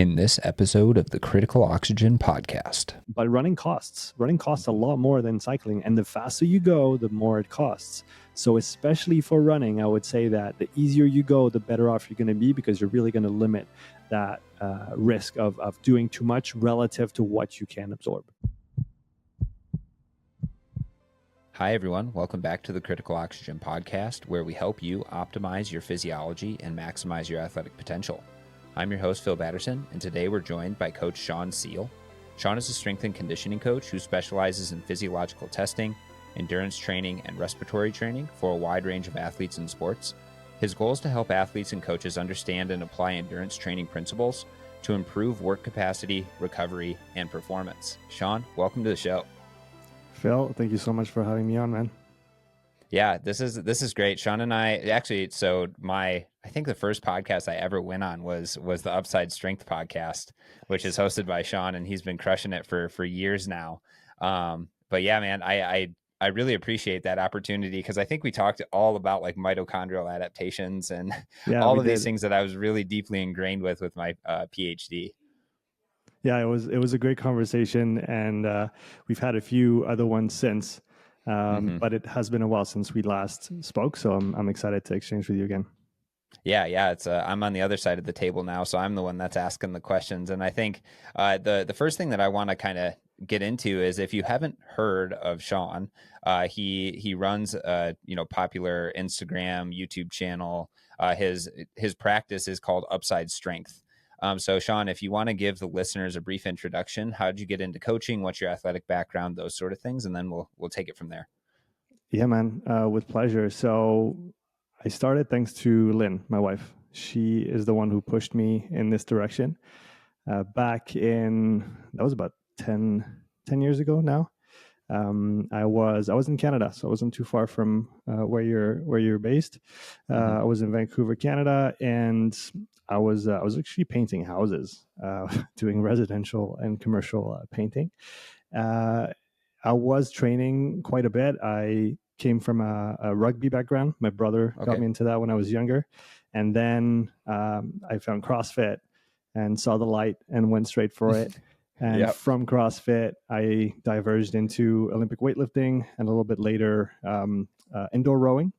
in this episode of the Critical Oxygen Podcast. But running costs a lot more than cycling. And the faster you go, the more it costs. So especially for running, I would say that the easier you go, the better off you're going to be, because you're really going to limit that risk of doing too much relative to what you can absorb. Hi, everyone. Welcome back to the Critical Oxygen Podcast, where we help you optimize your physiology and maximize your athletic potential. I'm your host, Phil Batterson, and today we're joined by Coach Sean Seale. Sean is a strength and conditioning coach who specializes in physiological testing, endurance training, and respiratory training for a wide range of athletes and sports. His goal is to help athletes and coaches understand and apply endurance training principles to improve work capacity, recovery, and performance. Sean, welcome to the show. Phil, thank you so much for having me on, man. Yeah, this is great. Sean and I actually, I think the first podcast I ever went on was the Upside Strength podcast, which is hosted by Sean, and he's been crushing it for years now. But yeah, man, I really appreciate that opportunity, because I think we talked all about like mitochondrial adaptations and all of these things that I was really deeply ingrained with my PhD. Yeah, it was a great conversation, and we've had a few other ones since, but it has been a while since we last spoke, so I'm excited to exchange with you again. Yeah, it's I'm on the other side of the table now, so I'm the one that's asking the questions. And I think the first thing that I want to kind of get into is, if you haven't heard of Sean, he runs a popular Instagram, YouTube channel. His practice is called Upside Strength. So Sean, if you want to give the listeners a brief introduction, how did you get into coaching? What's your athletic background? Those sort of things, and then we'll take it from there. Yeah, man, with pleasure. So I started thanks to Lynn, my wife. She is the one who pushed me in this direction. Back in, that was about 10 years ago now. I was in Canada, so I wasn't too far from where you're based. I was in Vancouver, Canada, and I was actually painting houses, doing residential and commercial painting. I was training quite a bit. I came from a rugby background. My brother got me into that when I was younger, and then I found CrossFit and saw the light and went straight for it. And from CrossFit, I diverged into Olympic weightlifting, and a little bit later, indoor rowing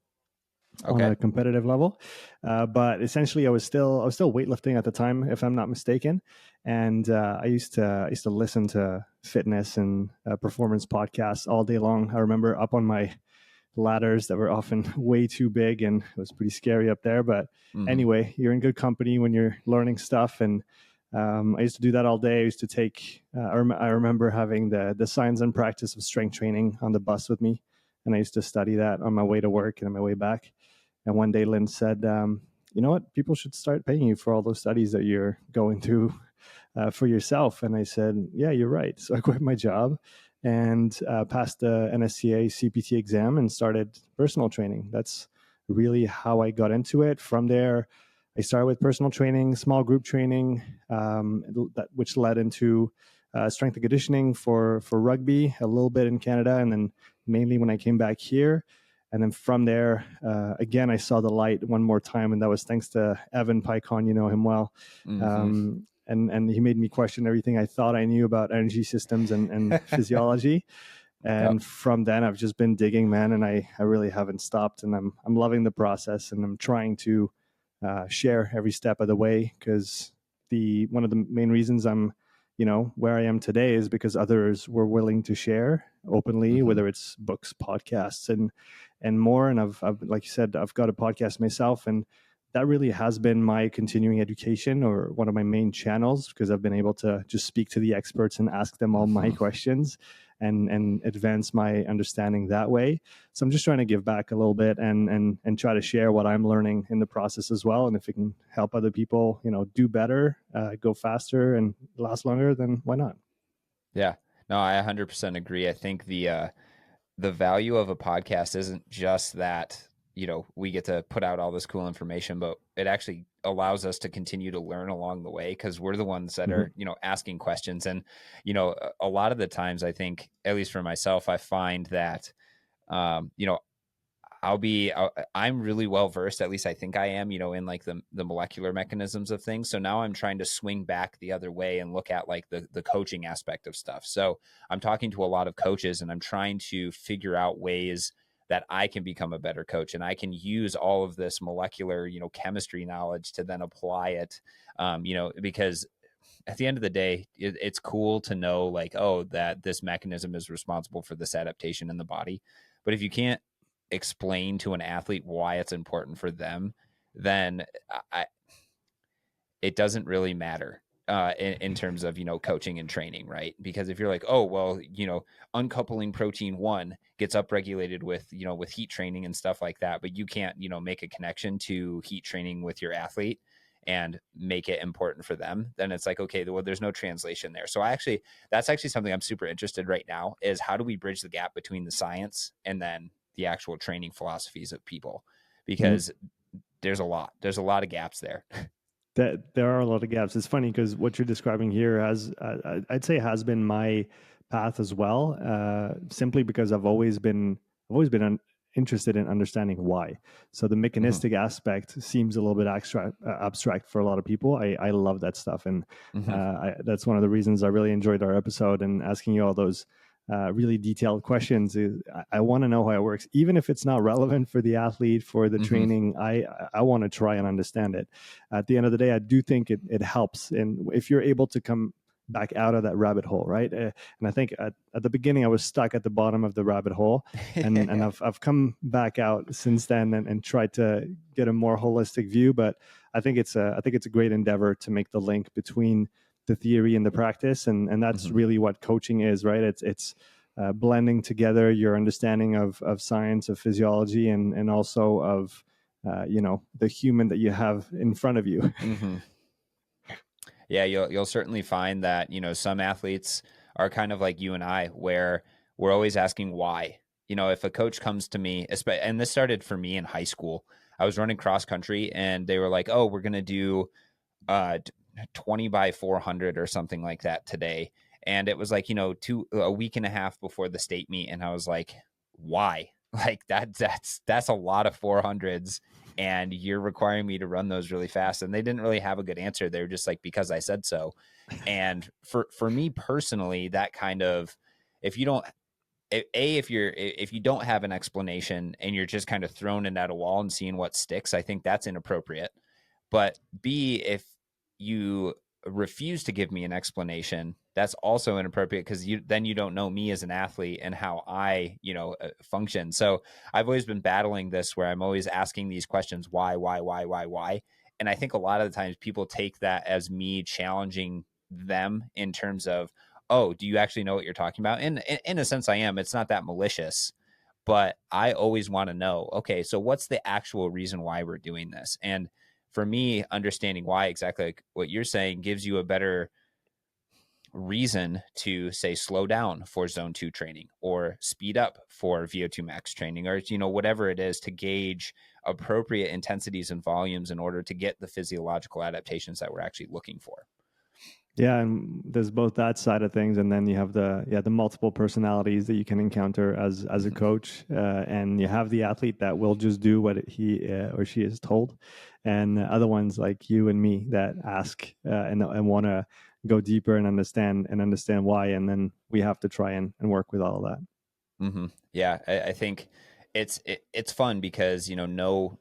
on a competitive level. But essentially, I was still weightlifting at the time, if I'm not mistaken. And I used to listen to fitness and performance podcasts all day long. I remember up on my ladders that were often way too big, and it was pretty scary up there. But anyway, you're in good company when you're learning stuff, and I used to do that all day. I used to take, I remember having the science and practice of strength training on the bus with me. And I used to study that on my way to work and on my way back. And one day Lynn said, you know what, people should start paying you for all those studies that you're going through for yourself. And I said, yeah, you're right. So I quit my job and passed the NSCA CPT exam and started personal training. That's really how I got into it. From there, I started with personal training, small group training, which led into strength and conditioning for rugby, a little bit in Canada, and then mainly when I came back here. And then from there, again, I saw the light one more time, and that was thanks to Evan Pycon. You know him well. And he made me question everything I thought I knew about energy systems and physiology. And from then, I've just been digging, man, and I really haven't stopped. And I'm loving the process, and I'm trying to share every step of the way, because one of the main reasons I'm where I am today is because others were willing to share openly, whether it's books, podcasts, and more. And I've like you said, I've got a podcast myself, and that really has been my continuing education, or one of my main channels, because I've been able to just speak to the experts and ask them all my questions and advance my understanding that way. So I'm just trying to give back a little bit and try to share what I'm learning in the process as well. And if it can help other people, do better, go faster and last longer, then why not? Yeah, no, I 100% agree. I think the value of a podcast isn't just that, we get to put out all this cool information, but it actually allows us to continue to learn along the way, because we're the ones that are, asking questions. And, a lot of the times, I think, at least for myself, I find that, I'm really well versed, at least I think I am, in like the molecular mechanisms of things. So now I'm trying to swing back the other way and look at like the coaching aspect of stuff. So I'm talking to a lot of coaches and I'm trying to figure out ways that I can become a better coach, and I can use all of this molecular, chemistry knowledge to then apply it. Because at the end of the day, it's cool to know like, oh, that this mechanism is responsible for this adaptation in the body. But if you can't explain to an athlete why it's important for them, then I, it doesn't really matter in terms of, coaching and training, right? Because if you're like, oh, well, uncoupling protein 1 gets upregulated with, with heat training and stuff like that, but you can't, make a connection to heat training with your athlete and make it important for them, then it's like, okay, well, there's no translation there. So that's actually something I'm super interested right now, is how do we bridge the gap between the science and then the actual training philosophies of people? Mhm. Because there's a lot of gaps there. That there are a lot of gaps. It's funny because what you're describing here I'd say has been my path as well. Simply because I've always been interested in understanding why. So the Mm-hmm. mechanistic aspect seems a little bit abstract for a lot of people. I love that stuff, and Mm-hmm. that's one of the reasons I really enjoyed our episode and asking you all those really detailed questions. I want to know how it works, even if it's not relevant for the athlete, for the Mm-hmm. training. I want to try and understand it. At the end of the day, I do think it helps. And if you're able to come back out of that rabbit hole, right? And I think at the beginning, I was stuck at the bottom of the rabbit hole, and I've come back out since then and tried to get a more holistic view. But I think it's a great endeavor to make the link between the theory and the practice, and that's Mm-hmm. really what coaching is, right? It's blending together your understanding of science, of physiology, and also of the human that you have in front of you. Mm-hmm. Yeah, you'll certainly find that, some athletes are kind of like you and I, where we're always asking why. If a coach comes to me, and this started for me in high school, I was running cross country and they were like, "Oh, we're gonna do 20 by 400 or something like that today," and it was like, a week and a half before the state meet, and I was like, "Why?" Like that's a lot of 400s, and you're requiring me to run those really fast. And they didn't really have a good answer. They were just like, because I said so. And for me personally, that kind of, if you don't if you don't have an explanation and you're just kind of throwing it at a wall and seeing what sticks, I think that's inappropriate. But B, if you refuse to give me an explanation, that's also inappropriate, because you don't know me as an athlete and how I, function. So I've always been battling this, where I'm always asking these questions: why? And I think a lot of the times people take that as me challenging them in terms of, oh, do you actually know what you're talking about? And in a sense, I am. It's not that malicious, but I always want to know, okay, so what's the actual reason why we're doing this? And for me, understanding why, exactly like what you're saying, gives you a better reason to say slow down for zone 2 training, or speed up for VO2 max training, or whatever it is, to gauge appropriate intensities and volumes in order to get the physiological adaptations that we're actually looking for. Yeah, and there's both that side of things, and then you have the multiple personalities that you can encounter as a Mm-hmm. coach, and you have the athlete that will just do what he or she is told, and other ones like you and me that ask and want to go deeper and understand why, and then we have to try and work with all of that. Mm-hmm. Yeah, I think it's fun because no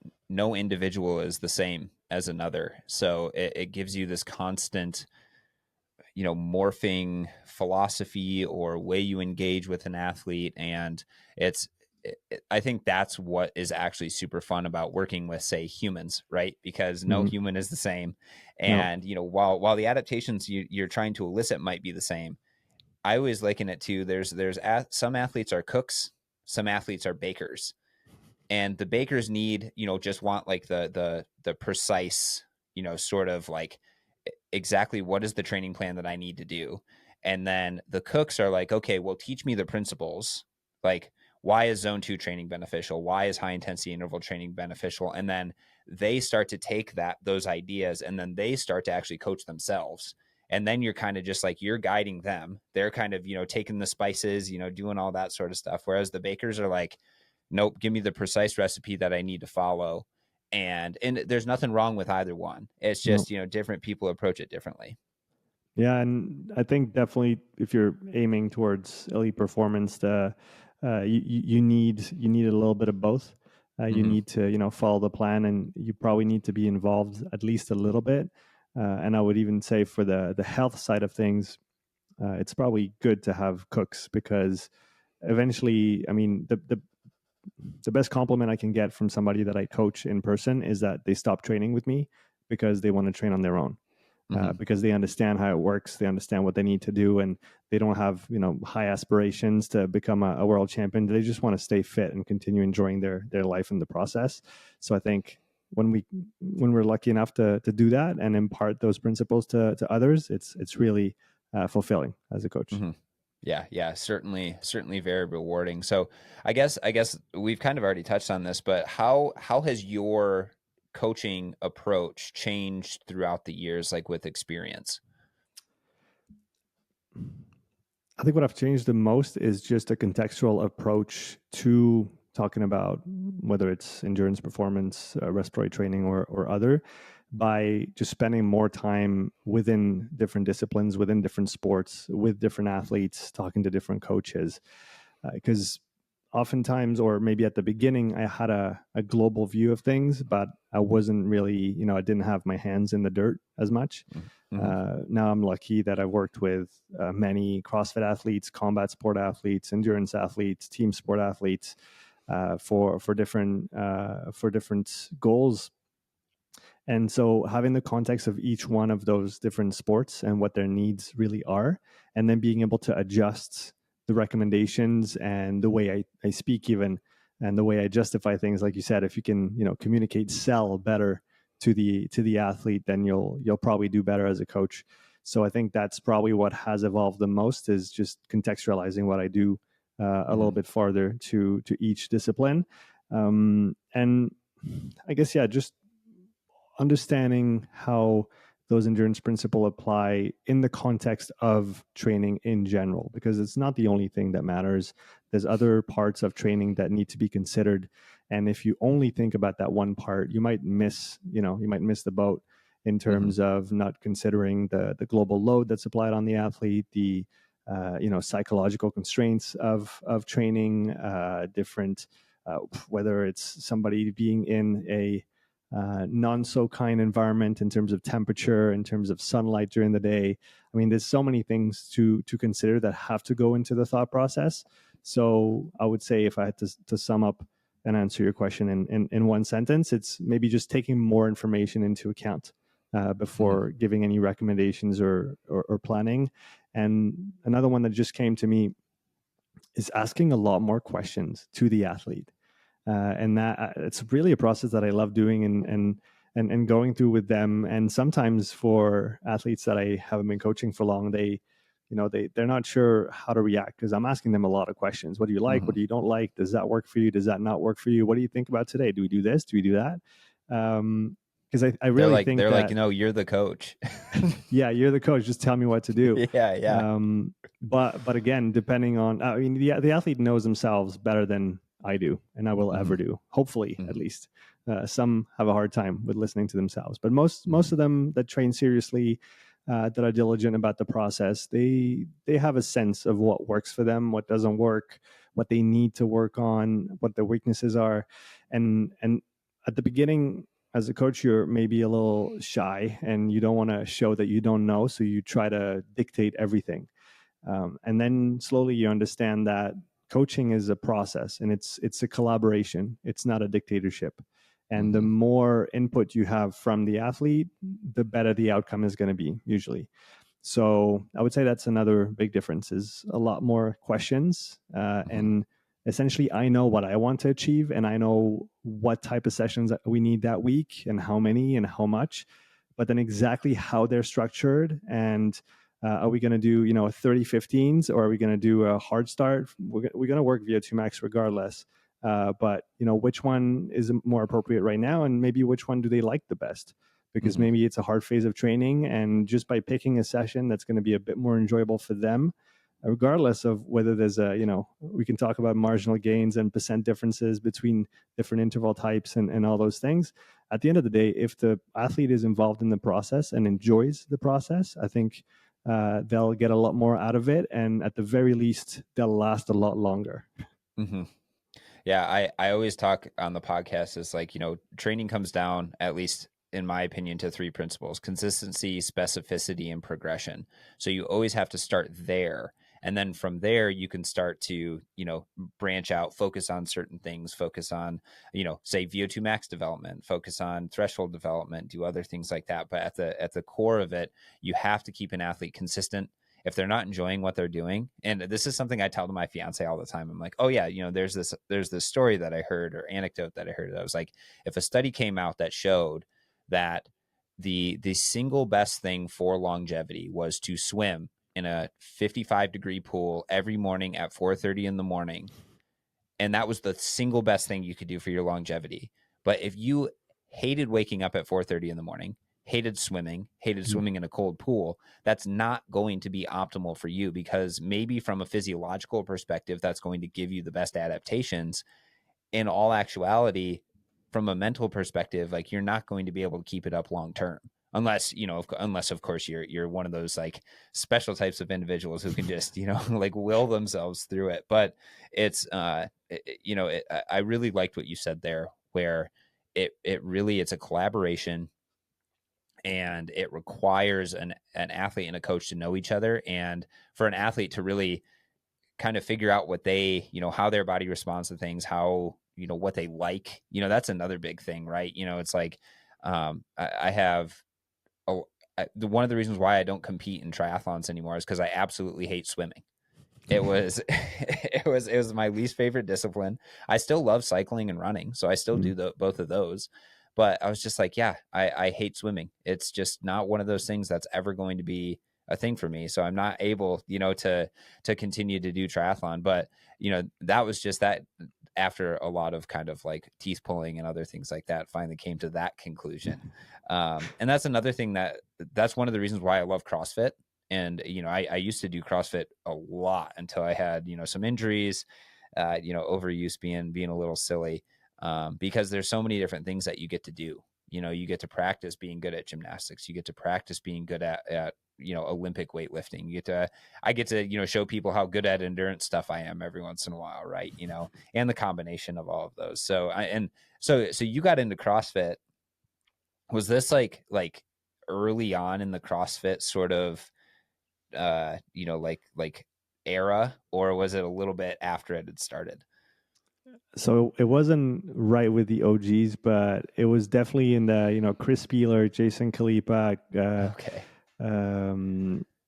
individual is the same as another, so it gives you this constant morphing philosophy or way you engage with an athlete. And it's I think that's what is actually super fun about working with, say, humans, right? Because no Hmm. human is the same. No. And while the adaptations you're trying to elicit might be the same, I always liken it to, there's some athletes are cooks, some athletes are bakers, and the bakers just want like the precise, sort of like exactly what is the training plan that I need to do. And then the cooks are like, okay, well, teach me the principles. Like, why is zone 2 training beneficial? Why is high intensity interval training beneficial? And then they start to take those ideas, and then they start to actually coach themselves. And then you're kind of just like, you're guiding them. They're kind of, taking the spices, doing all that sort of stuff. Whereas the bakers are like, nope, give me the precise recipe that I need to follow. And there's nothing wrong with either one. It's No. just, different people approach it differently. Yeah, and I think definitely if you're aiming towards elite performance, you need a little bit of both. You Mm-hmm. need to follow the plan, and you probably need to be involved at least a little bit. And I would even say for the health side of things, it's probably good to have cooks, because eventually, I mean, the best compliment I can get from somebody that I coach in person is that they stop training with me because they want to train on their own. Mm-hmm. Because they understand how it works, they understand what they need to do, and they don't have high aspirations to become a world champion. They just want to stay fit and continue enjoying their life in the process. So I think when we're lucky enough to do that and impart those principles to others, it's really fulfilling as a coach. Mm-hmm. Yeah, certainly very rewarding. So I guess we've kind of already touched on this, but how has your coaching approach changed throughout the years, like with experience? I think what I've changed the most is just a contextual approach to talking about whether it's endurance performance, respiratory training, or other, by just spending more time within different disciplines, within different sports, with different athletes, talking to different coaches. Because oftentimes, or maybe at the beginning, I had a global view of things, but I wasn't really, I didn't have my hands in the dirt as much. Mm-hmm. Now I'm lucky that I've worked with many CrossFit athletes, combat sport athletes, endurance athletes, team sport athletes, for different goals. And so having the context of each one of those different sports and what their needs really are, and then being able to adjust the recommendations and the way I speak even, and the way I justify things, like you said, if you can, communicate, sell better to the athlete, then you'll probably do better as a coach. So I think that's probably what has evolved the most, is just contextualizing what I do a little Mm-hmm. bit farther to each discipline. And I guess, yeah, just understanding how those endurance principles apply in the context of training in general, because it's not the only thing that matters. There's other parts of training that need to be considered, and if you only think about that one part, you might miss the boat in Mm-hmm. terms of not considering the global load that's applied on the athlete, the psychological constraints of training, different, whether it's somebody being in a non so kind environment in terms of temperature, in terms of sunlight during the day. I mean, there's so many things to consider that have to go into the thought process. So I would say, if I had to sum up and answer your question in one sentence, it's maybe just taking more information into account Mm-hmm. before giving any recommendations or planning. And another one that just came to me is asking a lot more questions to the athlete, and that it's really a process that I love doing, and going through with them. And sometimes for athletes that I haven't been coaching for long, they're not sure how to react, because I'm asking them a lot of questions. What do you like? Mm-hmm. What do you don't like? Does that work for you? Does that not work for you? What do you think about today? Do we do this? Do we do that? Because I They're really like think they're like, that, you're the coach. yeah, you're the coach. Just tell me what to do. Yeah. But again, depending on, I mean, the athlete knows themselves better than I do, and I will Mm-hmm. ever do. Hopefully, Mm-hmm. at least. Some have a hard time with listening to themselves, but most Mm-hmm. of them that train seriously, that are diligent about the process, they have a sense of what works for them, what doesn't work, what they need to work on, what their weaknesses are, and at the beginning, as a coach, you're maybe a little shy and you don't want to show that you don't know, so you try to dictate everything. And then slowly you understand that coaching is a process, and it's a collaboration. It's not a dictatorship. And the Mm-hmm. more input you have from the athlete, the better the outcome is going to be, usually. So I would say that's another big difference, is a lot more questions. Mm-hmm. And essentially, I know what I want to achieve, and I know what type of sessions we need that week, and how many and how much. But then exactly how they're structured, and are we going to do, a 30-15s, or are we going to do a hard start? We're going to work VO2 max regardless. But which one is more appropriate right now, and maybe which one do they like the best? Because Mm-hmm. maybe it's a hard phase of training, and just by picking a session that's going to be a bit more enjoyable for them, regardless of whether there's we can talk about marginal gains and percent differences between different interval types and all those things. At the end of the day, if the athlete is involved in the process and enjoys the process, I think they'll get a lot more out of it. And at the very least, they'll last a lot longer. Mm-hmm. Yeah, I always talk on the podcast is like, training comes down, at least in my opinion, to three principles: consistency, specificity, and progression. So you always have to start there. And then from there, you can start to, branch out, focus on certain things, focus on, say VO2 max development, focus on threshold development, do other things like that. But at the core of it, you have to keep an athlete consistent. If they're not enjoying what they're doing, and this is something I tell to my fiance all the time, I'm like, oh yeah, there's this story that I heard, or anecdote that I heard, that I was like, if a study came out that showed that the single best thing for longevity was to swim in a 55-degree pool every morning at 4:30 in the morning, and that was the single best thing you could do for your longevity. But if you hated waking up at 4:30 in the morning, hated swimming in a cold pool, that's not going to be optimal for you, because maybe from a physiological perspective, that's going to give you the best adaptations. In all actuality, from a mental perspective, like, you're not going to be able to keep it up long term, unless of course you're one of those like special types of individuals who can just like will themselves through it. But it's I really liked what you said there, where it's a collaboration, and it requires an athlete and a coach to know each other, and for an athlete to really kind of figure out what they, how their body responds to things, how, what they like. That's another big thing, right? It's like, I have one of the reasons why I don't compete in triathlons anymore is because I absolutely hate swimming. It was it was my least favorite discipline. I still love cycling and running, so I still do both of those. But I was just like, yeah, I hate swimming. It's just not one of those things that's ever going to be a thing for me. So I'm not able, to continue to do triathlon. But that was just that, after a lot of kind of like teeth pulling and other things like that, finally came to that conclusion. And that's another thing that's one of the reasons why I love CrossFit. And, I used to do CrossFit a lot until I had, some injuries, overuse being a little silly, because there's so many different things that you get to do. You get to practice being good at gymnastics. You get to practice being good at Olympic weightlifting. I get to, show people how good at endurance stuff I am every once in a while. Right. And the combination of all of those. So so you got into CrossFit. Was this like early on in the CrossFit sort of, like era, or was it a little bit after it had started? So it wasn't right with the OGs, but it was definitely in the Chris Peeler, Jason Kalipa, Okay.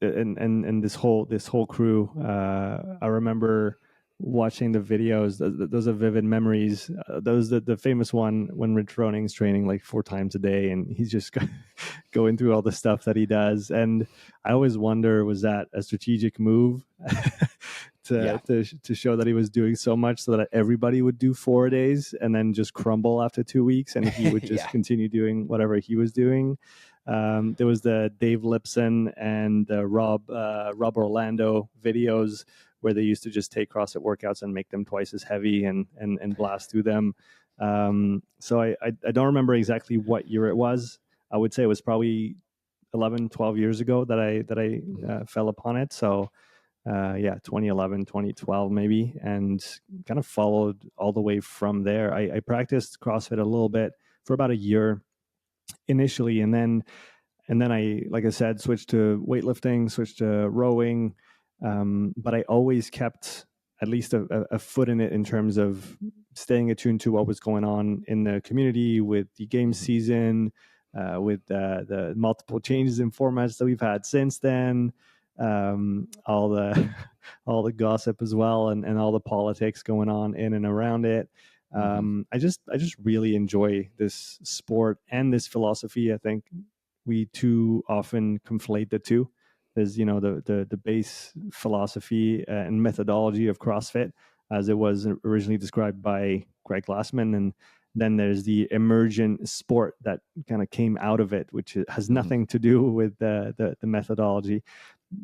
and this whole crew. I remember watching the videos. Those are vivid memories. Those the famous one when Rich Froning's training like 4 times a day, and he's just going through all the stuff that he does. And I always wonder, was that a strategic move to show that he was doing so much so that everybody would do 4 days and then just crumble after 2 weeks, and he would just continue doing whatever he was doing? There was the Dave Lipson and Rob Orlando videos where they used to just take CrossFit workouts and make them twice as heavy and blast through them. So I don't remember exactly what year it was. I would say it was probably 11, 12 years ago that I fell upon it. So 2011, 2012 maybe, and kind of followed all the way from there. I practiced CrossFit a little bit for about a year initially, and then I, like I said, switched to weightlifting, switched to rowing, but I always kept at least a foot in it in terms of staying attuned to what was going on in the community with the game season, with the multiple changes in formats that we've had since then, all the all the gossip as well, and all the politics going on in and around it. I just really enjoy this sport and this philosophy. I think we too often conflate the two. There's the base philosophy and methodology of CrossFit as it was originally described by Greg Glassman, and then there's the emergent sport that kind of came out of it, which has nothing to do with the methodology.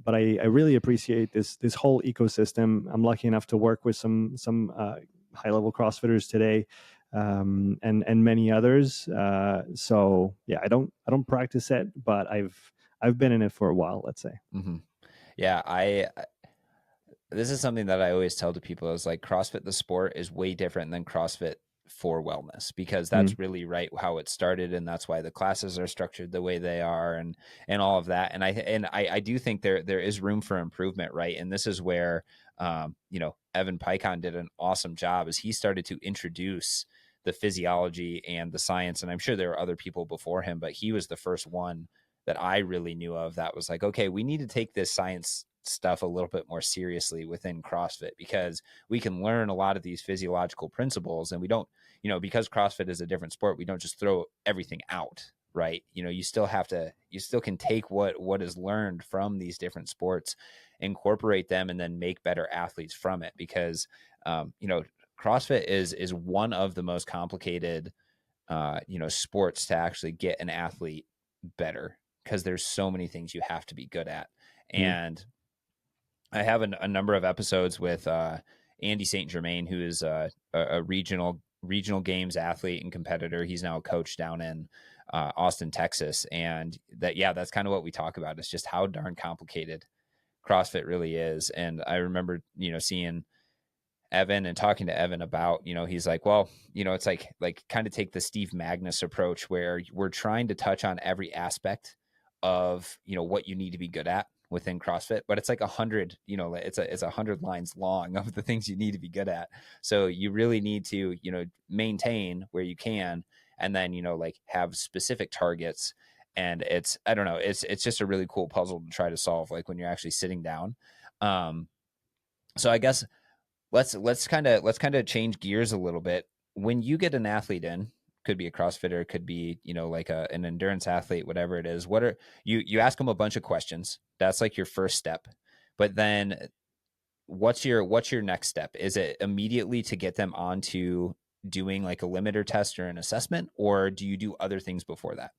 but I really appreciate this whole ecosystem. I'm lucky enough to work with some high level CrossFitters today, and many others. So yeah, I don't practice it, but I've been in it for a while, let's say. Mm-hmm. Yeah, this is something that I always tell to people is like CrossFit, the sport, is way different than CrossFit for wellness, because Mm, that's really right how it started, and that's why the classes are structured the way they are, and all of that. And I do think there is room for improvement, right? And this is where Evan Pycon did an awesome job, as he started to introduce the physiology and the science. And I'm sure there were other people before him, but he was the first one that I really knew of that was like, okay, we need to take this science stuff a little bit more seriously within CrossFit, because we can learn a lot of these physiological principles, and we don't, because CrossFit is a different sport, we don't just throw everything out, right? You still can take what is learned from these different sports, incorporate them, and then make better athletes from it, because CrossFit is one of the most complicated sports to actually get an athlete better, because there's so many things you have to be good at. mm, And I have a number of episodes with Andy St. Germain, who is a regional games athlete and competitor. He's now a coach down in Austin, Texas, and that's kind of what we talk about. Is just how darn complicated CrossFit really is. And I remember seeing Evan and talking to Evan about, he's like, well, it's like kind of take the Steve Magnus approach, where we're trying to touch on every aspect of, what you need to be good at within CrossFit, but it's like 100, it's 100 lines long of the things you need to be good at. So you really need to, maintain where you can, and then, like have specific targets. And I don't know, it's just a really cool puzzle to try to solve, like when you're actually sitting down. So I guess let's kind of change gears a little bit. When you get an athlete in, could be a CrossFitter, could be like an endurance athlete, whatever it is. What are you ask them a bunch of questions? That's like your first step. But then what's your next step? Is it immediately to get them onto doing like a limiter test or an assessment, or do you do other things before that?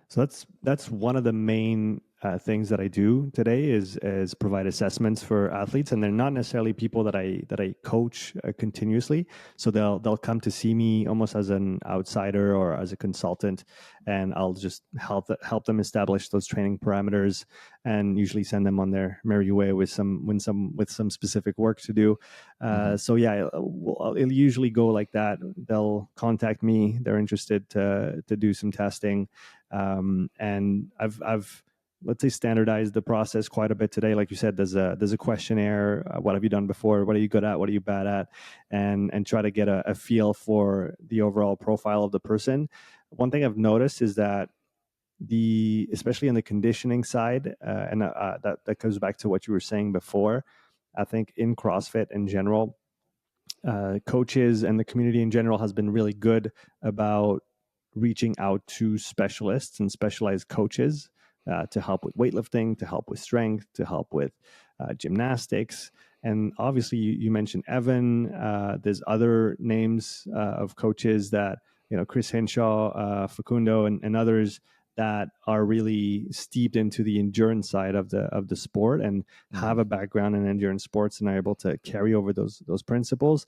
So that's one of the main things that I do today is provide assessments for athletes, and they're not necessarily people that I coach continuously. So they'll come to see me almost as an outsider or as a consultant, and I'll just help them establish those training parameters, and usually send them on their merry way with some specific work to do. Mm-hmm. So yeah, it'll usually go like that. They'll contact me. They're interested to do some testing. And I've let's say standardized the process quite a bit today. Like you said, there's a questionnaire. What have you done before? What are you good at? What are you bad at? And try to get a feel for the overall profile of the person. One thing I've noticed is that especially in the conditioning side, and that goes back to what you were saying before. I think in CrossFit in general, coaches and the community in general has been really good about reaching out to specialists and specialized coaches to help with weightlifting, to help with strength, to help with gymnastics. And obviously, you mentioned Evan. There's other names of coaches that, Chris Henshaw, Facundo, and others that are really steeped into the endurance side of the sport and Mm-hmm. have a background in endurance sports and are able to carry over those principles.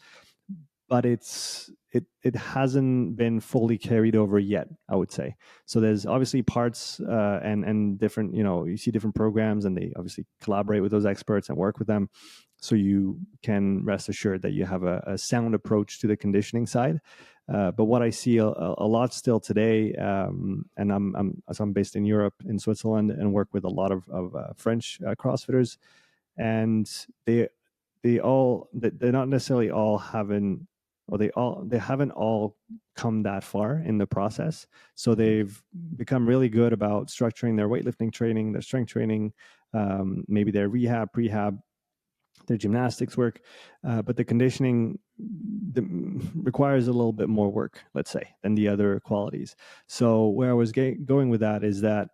But it hasn't been fully carried over yet, I would say. So there's obviously parts and different, you see different programs, and they obviously collaborate with those experts and work with them. So you can rest assured that you have a sound approach to the conditioning side. But what I see a lot still today, and I'm based in Europe, in Switzerland, and work with a lot of French CrossFitters, and they're not necessarily all having, or they haven't all come that far in the process. So Mm-hmm. they've become really good about structuring their weightlifting training, their strength training, maybe their rehab, prehab, their gymnastics work, but the conditioning requires a little bit more work, let's say, than the other qualities. So where I was going with that is that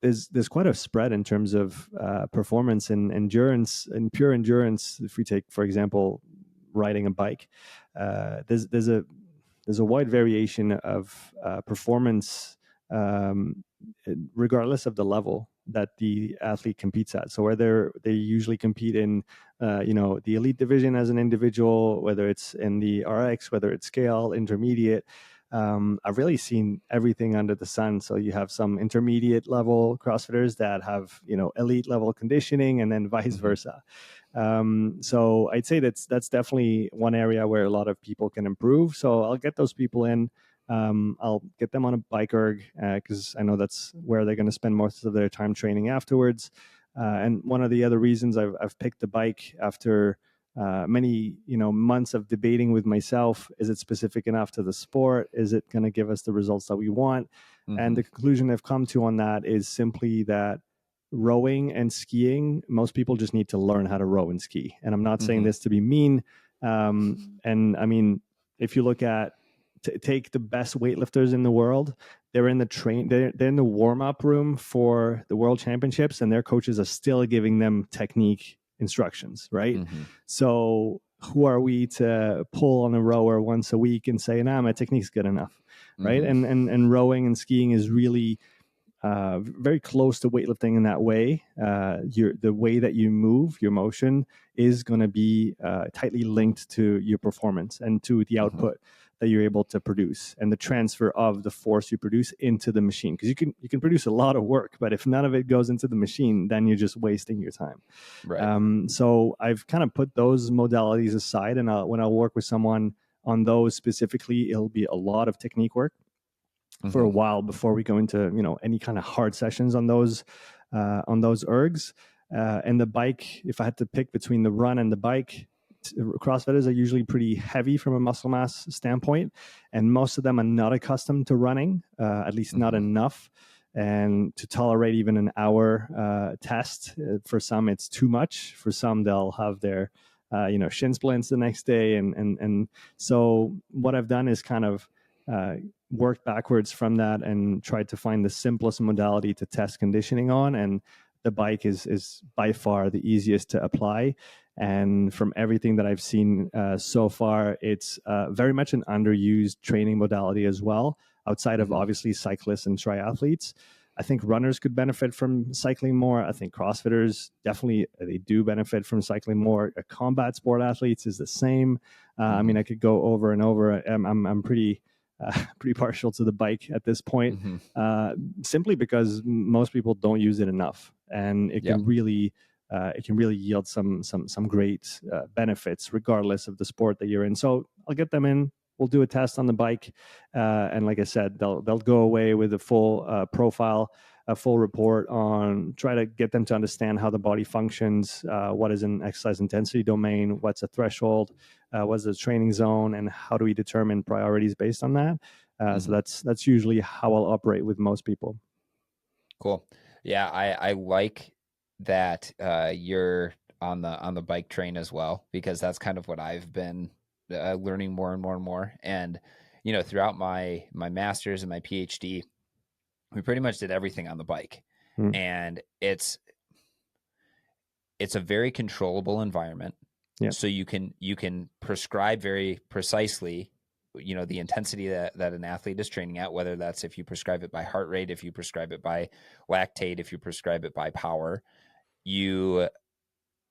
there's quite a spread in terms of performance and endurance and pure endurance. If we take, for example, riding a bike, there's a wide variation of performance, regardless of the level. that the athlete competes at. So whether they usually compete in, the elite division as an individual, whether it's in the RX, whether it's scale, intermediate, I've really seen everything under the sun. So you have some intermediate level CrossFitters that have, elite level conditioning, and then vice versa. So I'd say that's definitely one area where a lot of people can improve. So I'll get those people in. I'll get them on a bike erg because I know that's where they're going to spend most of their time training afterwards. And one of the other reasons I've picked the bike after many months of debating with myself, is it specific enough to the sport? Is it going to give us the results that we want? And the conclusion I've come to on that is simply that rowing and skiing, most people just need to learn how to row and ski. And I'm not saying this to be mean. And I mean, if you look at take the best weightlifters in the world, they're in the they're in the warm-up room for the world championships, and their coaches are still giving them technique instructions, right? So who are we to pull on a rower once a week and say, nah, my technique's good enough, right? And rowing and skiing is really very close to weightlifting in that way. The way that you move, your motion is going to be tightly linked to your performance and to the output that you're able to produce, and the transfer of the force you produce into the machine. Because you can produce a lot of work, but if none of it goes into the machine, then you're just wasting your time. Right. So I've kind of put those modalities aside, and when I'll work with someone on those specifically, it'll be a lot of technique work for a while before we go into any kind of hard sessions on those ergs. And the bike, if I had to pick between the run and the bike, CrossFitters are usually pretty heavy from a muscle mass standpoint, and most of them are not accustomed to running, at least not enough. And to tolerate even an hour test, for some it's too much. For some, they'll have their shin splints the next day, and so what I've done is kind of worked backwards from that and tried to find the simplest modality to test conditioning on, and the bike is by far the easiest to apply. And from everything that I've seen so far, it's very much an underused training modality as well, outside of obviously cyclists and triathletes. I think runners could benefit from cycling more. I think CrossFitters definitely, they do benefit from cycling more. Combat sport athletes is the same. I mean, I could go over and over. I'm pretty partial to the bike at this point, simply because most people don't use it enough, and it can really yield some great benefits regardless of the sport that you're in. So I'll get them in. We'll do a test on the bike, and like I said, they'll go away with a full profile, a full report on, try to get them to understand how the body functions, what is an exercise intensity domain, what's a threshold, what's the training zone, and how do we determine priorities based on that. So that's usually how I'll operate with most people. Cool. Yeah, I like that you're on the bike train as well, because that's kind of what I've been learning more and more and more. And throughout my master's and my PhD, we pretty much did everything on the bike. And it's a very controllable environment. So you can prescribe very precisely the intensity that an athlete is training at, whether that's if you prescribe it by heart rate, if you prescribe it by lactate, if you prescribe it by power. You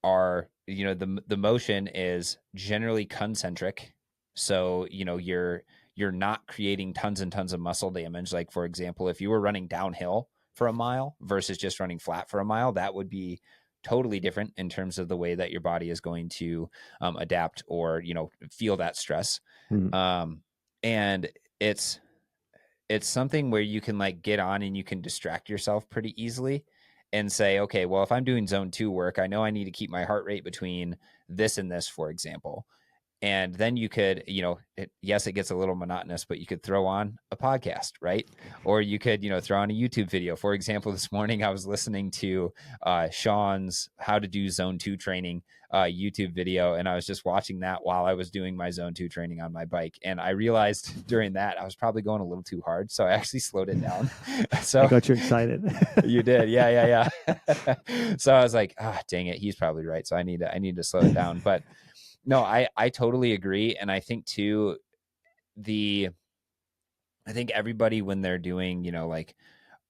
are, the motion is generally concentric. So you're not creating tons and tons of muscle damage. Like, for example, if you were running downhill for a mile versus just running flat for a mile, that would be totally different in terms of the way that your body is going to adapt or feel that stress. And it's something where you can like get on and you can distract yourself pretty easily and say, okay, well, if I'm doing zone 2 work, I know I need to keep my heart rate between this and this, for example. And then you could, yes, it gets a little monotonous, but you could throw on a podcast, right? Or you could, throw on a YouTube video. For example, this morning I was listening to Sean's How to Do Zone 2 Training YouTube video, and I was just watching that while I was doing my Zone 2 training on my bike. And I realized during that I was probably going a little too hard, so I actually slowed it down. So I got you excited. You did, yeah. So I was like, dang it, he's probably right. So I need to slow it down, but. No, I totally agree. And I think too, I think everybody, when they're doing, like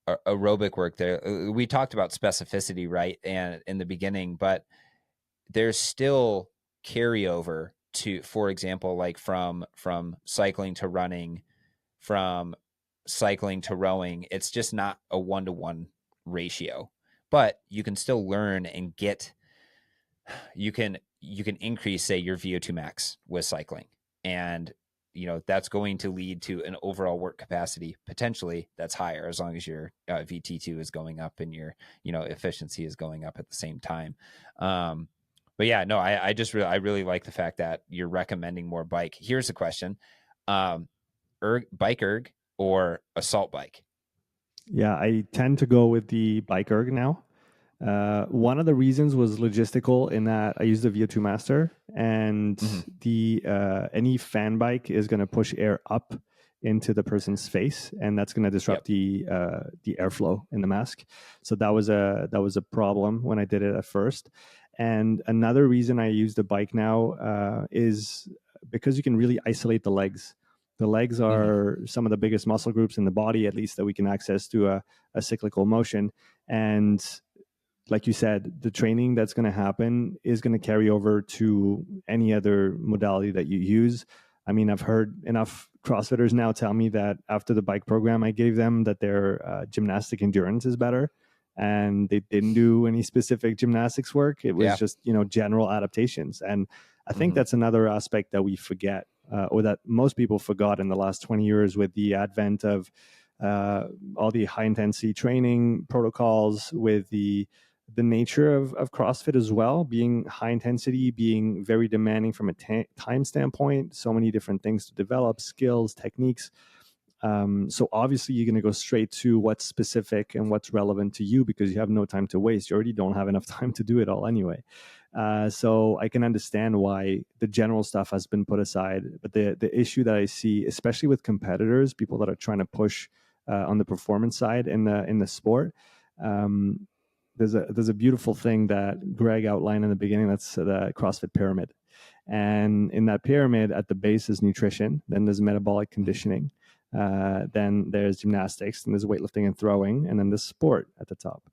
aerobic work there. We talked about specificity, right? And in the beginning, but there's still carryover to, for example, like from cycling to running, from cycling to rowing. It's just not a 1-to-1 ratio, but you can still learn and get, you can increase, say, your VO2 max with cycling, and that's going to lead to an overall work capacity potentially that's higher, as long as your VT2 is going up and your efficiency is going up at the same time. But yeah, no, I really like the fact that you're recommending more bike. Here's the question: bike erg or assault bike? Yeah, I tend to go with the bike erg now. One of the reasons was logistical in that I used the VO2 Master, and Mm-hmm. the any fan bike is going to push air up into the person's face, and that's going to disrupt Yep. the airflow in the mask. So that was a problem when I did it at first. And another reason I use the bike now is because you can really isolate the legs. The legs Mm-hmm. are some of the biggest muscle groups in the body, at least that we can access to a cyclical motion. And like you said, the training that's going to happen is going to carry over to any other modality that you use. I mean, I've heard enough CrossFitters now tell me that after the bike program I gave them, that their gymnastic endurance is better, and they didn't do any specific gymnastics work. It was Yeah. just general adaptations, and I think Mm-hmm. that's another aspect that we forget, or that most people forgot in the last 20 years with the advent of all the high intensity training protocols, with the nature of CrossFit as well, being high intensity, being very demanding from a time standpoint, so many different things to develop, skills, techniques. So obviously you're going to go straight to what's specific and what's relevant to you, because you have no time to waste. You already don't have enough time to do it all anyway. So I can understand why the general stuff has been put aside. But the issue that I see, especially with competitors, people that are trying to push on the performance side in the sport, um, there's a beautiful thing that Greg outlined in the beginning. That's the CrossFit pyramid. And in that pyramid, at the base is nutrition, then there's metabolic conditioning, then there's gymnastics, and there's weightlifting and throwing, and then there's sport at the top.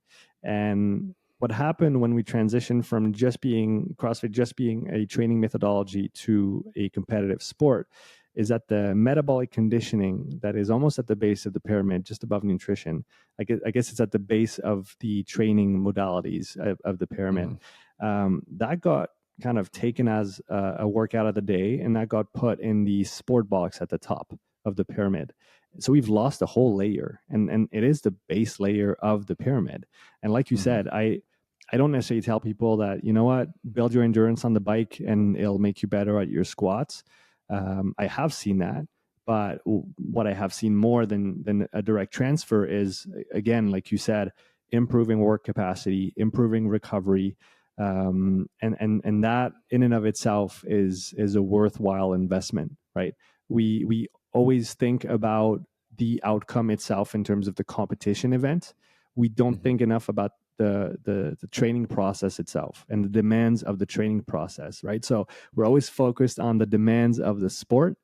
And what happened when we transitioned from just being CrossFit, just being a training methodology, to a competitive sport, is that the metabolic conditioning that is almost at the base of the pyramid, just above nutrition. I guess it's at the base of the training modalities of the pyramid. That got kind of taken as a workout of the day, and that got put in the sport box at the top of the pyramid. So we've lost a whole layer, and it is the base layer of the pyramid. And like you Mm-hmm. said, I don't necessarily tell people that, you know what, build your endurance on the bike and it'll make you better at your squats. I have seen that, but what I have seen more than a direct transfer is, again, like you said, improving work capacity, improving recovery, and that in and of itself is a worthwhile investment, right? We always think about the outcome itself in terms of the competition event. We don't Mm-hmm. think enough about the training process itself and the demands of the training process, right? So we're always focused on the demands of the sport.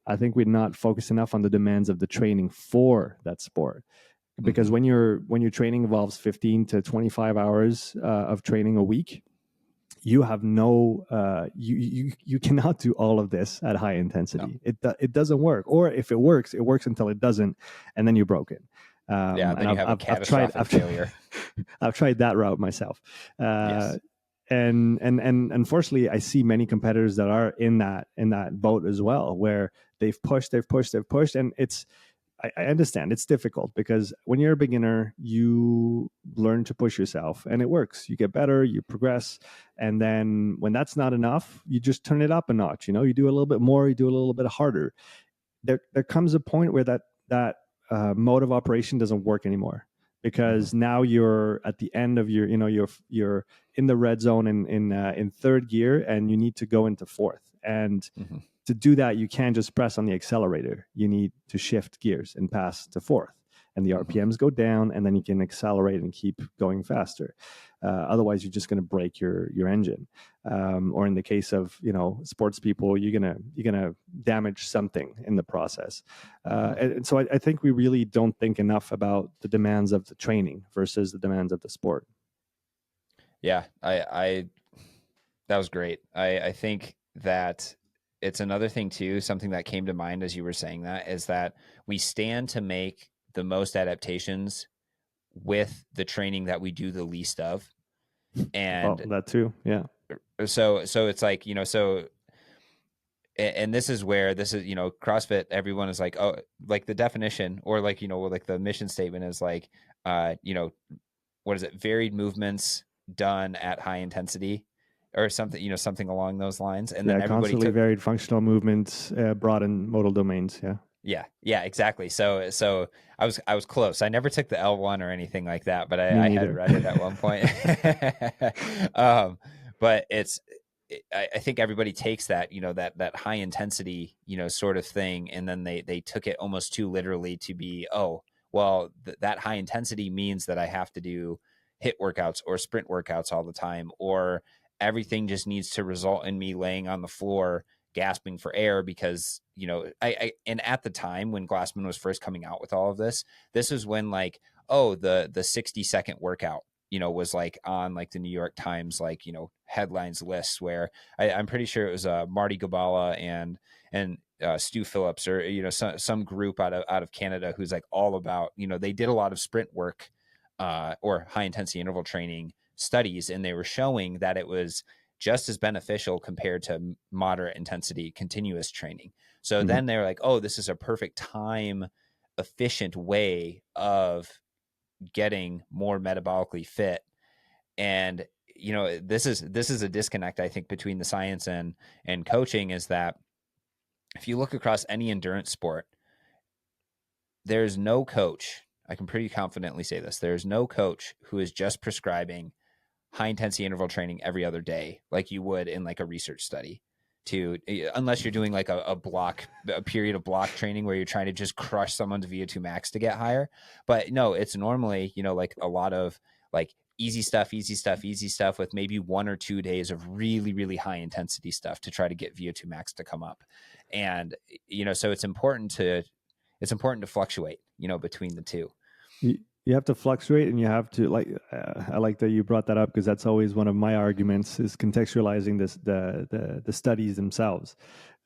I think we're not focused enough on the demands of the training for that sport, because Mm-hmm. when your training involves 15 to 25 hours of training a week, you have no you cannot do all of this at high No. intensity. It doesn't work, or if it works until it doesn't, and then you're broken. Yeah, And then you have a I've tried catastrophic failure. I've tried that route myself. uh, Yes. and unfortunately, I see many competitors that are in that boat as well, where they've pushed, and I understand it's difficult, because when you're a beginner, you learn to push yourself and it works. You get better, you progress. And then when that's not enough, you just turn it up a notch. You do a little bit more, you do a little bit harder. There comes a point where that mode of operation doesn't work anymore, Mm-hmm. because now you're at the end of you're in the red zone in third gear, and you need to go into fourth. And Mm-hmm. to do that, you can't just press on the accelerator. You need to shift gears and pass to fourth. and the RPMs go down, and then you can accelerate and keep going faster. Otherwise, you're just going to break your engine. Or in the case of sports people, you're gonna damage something in the process. And so I think we really don't think enough about the demands of the training versus the demands of the sport. Yeah, I that was great. I think that it's another thing too, something that came to mind as you were saying that, is that we stand to make the most adaptations with the training that we do the least of. Well, And that too, yeah. so it's like, and this is where CrossFit, everyone is like, oh, like the definition, or like, like the mission statement is like, what is it? Varied movements done at high intensity, or something, something along those lines. And then Yeah, everybody constantly took, varied functional movements, broad and modal domains. Yeah. yeah, exactly. So I was close. I never took the L1 or anything like that, but Me I had neither. read it at one point. um, but I think everybody takes that, that high intensity, sort of thing, and then they took it almost too literally to be, oh, well, that high intensity means that I have to do HIIT workouts or sprint workouts all the time, or everything just needs to result in me laying on the floor gasping for air, because I and at the time when Glassman was first coming out with all of this is when, like, oh, the 60-second workout was like on like the New York Times, like, headlines lists, where I'm pretty sure it was Marty Gabala and Stu Phillips, or some group out of Canada, who's like all about, they did a lot of sprint work or high intensity interval training studies, and they were showing that it was just as beneficial compared to moderate intensity continuous training. So then they're like, oh, this is a perfect time efficient way of getting more metabolically fit. And this is a disconnect, I think, between the science and coaching, is that if you look across any endurance sport, there's no coach, I can pretty confidently say this, there's no coach who is just prescribing high intensity interval training every other day, like you would in like a research study, unless you're doing like a period of block training where you're trying to just crush someone's VO2 max to get higher. But no, it's normally, like a lot of like easy stuff with maybe 1 or 2 days of really, really high intensity stuff to try to get VO2 max to come up. And, so it's important to fluctuate, between the two. You have to fluctuate, and you have to, like, I like that you brought that up, because that's always one of my arguments, is contextualizing the studies themselves.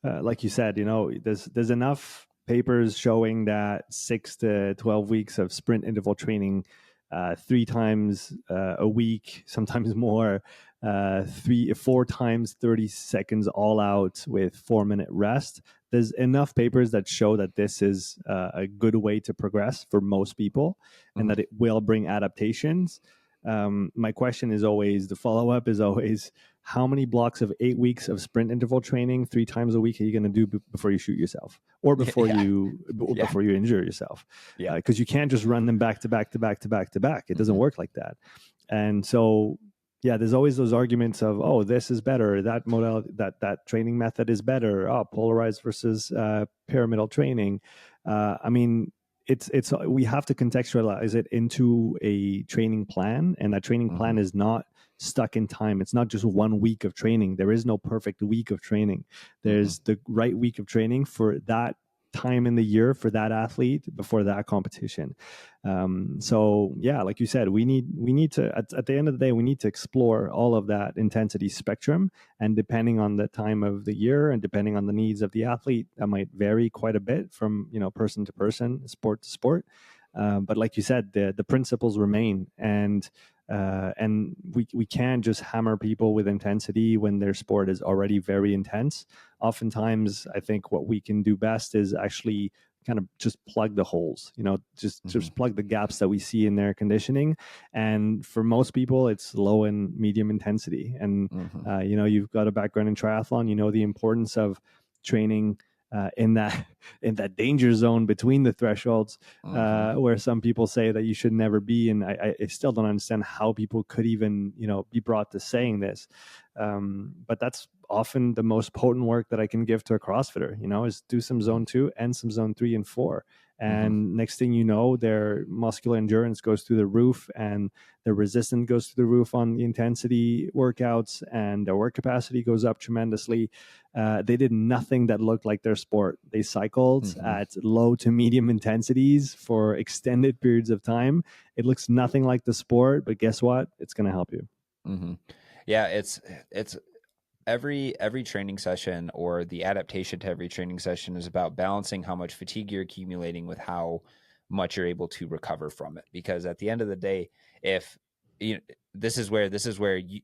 Like you said, there's enough papers showing that 6 to 12 weeks of sprint interval training, 3 times a week, sometimes more, 4 times 30 seconds all out with 4-minute rest. There's enough papers that show that this is a good way to progress for most people, and that it will bring adaptations. My question is always, the follow-up is always, how many blocks of 8 weeks of sprint interval training 3 times a week are you going to do before you shoot yourself, or before you injure yourself? Yeah. Because you can't just run them back to back to back to back to back. It doesn't work like that. And so, yeah, there's always those arguments of, oh, this is better, that modality, that training method is better, polarized versus pyramidal training. I mean, it's we have to contextualize it into a training plan, and that training plan is not stuck in time. It's not just 1 week of training. There is no perfect week of training. There's the right week of training for that time in the year for that athlete before that competition. So yeah, like you said, we need to, at the end of the day, we need to explore all of that intensity spectrum, and depending on the time of the year and depending on the needs of the athlete, that might vary quite a bit from person to person, sport to sport. But like you said, the principles remain, and we can't just hammer people with intensity when their sport is already very intense. Oftentimes, I think what we can do best is actually kind of just plug the holes, just plug the gaps that we see in their conditioning. And for most people, it's low and medium intensity. And, you've got a background in triathlon, the importance of training in that danger zone between the thresholds, where some people say that you should never be. And I still don't understand how people could even, be brought to saying this. But that's often the most potent work that I can give to a CrossFitter, is do some zone 2 and some zone 3 and 4. Mm-hmm. And next thing you know, their muscular endurance goes through the roof, and their resistance goes through the roof on the intensity workouts, and their work capacity goes up tremendously. They did nothing that looked like their sport. They cycled Mm-hmm. at low to medium intensities for extended periods of time. It looks nothing like the sport, but guess what? It's going to help you. Mm-hmm. Yeah, it's every training session, or the adaptation to every training session, is about balancing how much fatigue you're accumulating with how much you're able to recover from it. Because at the end of the day, if you this is where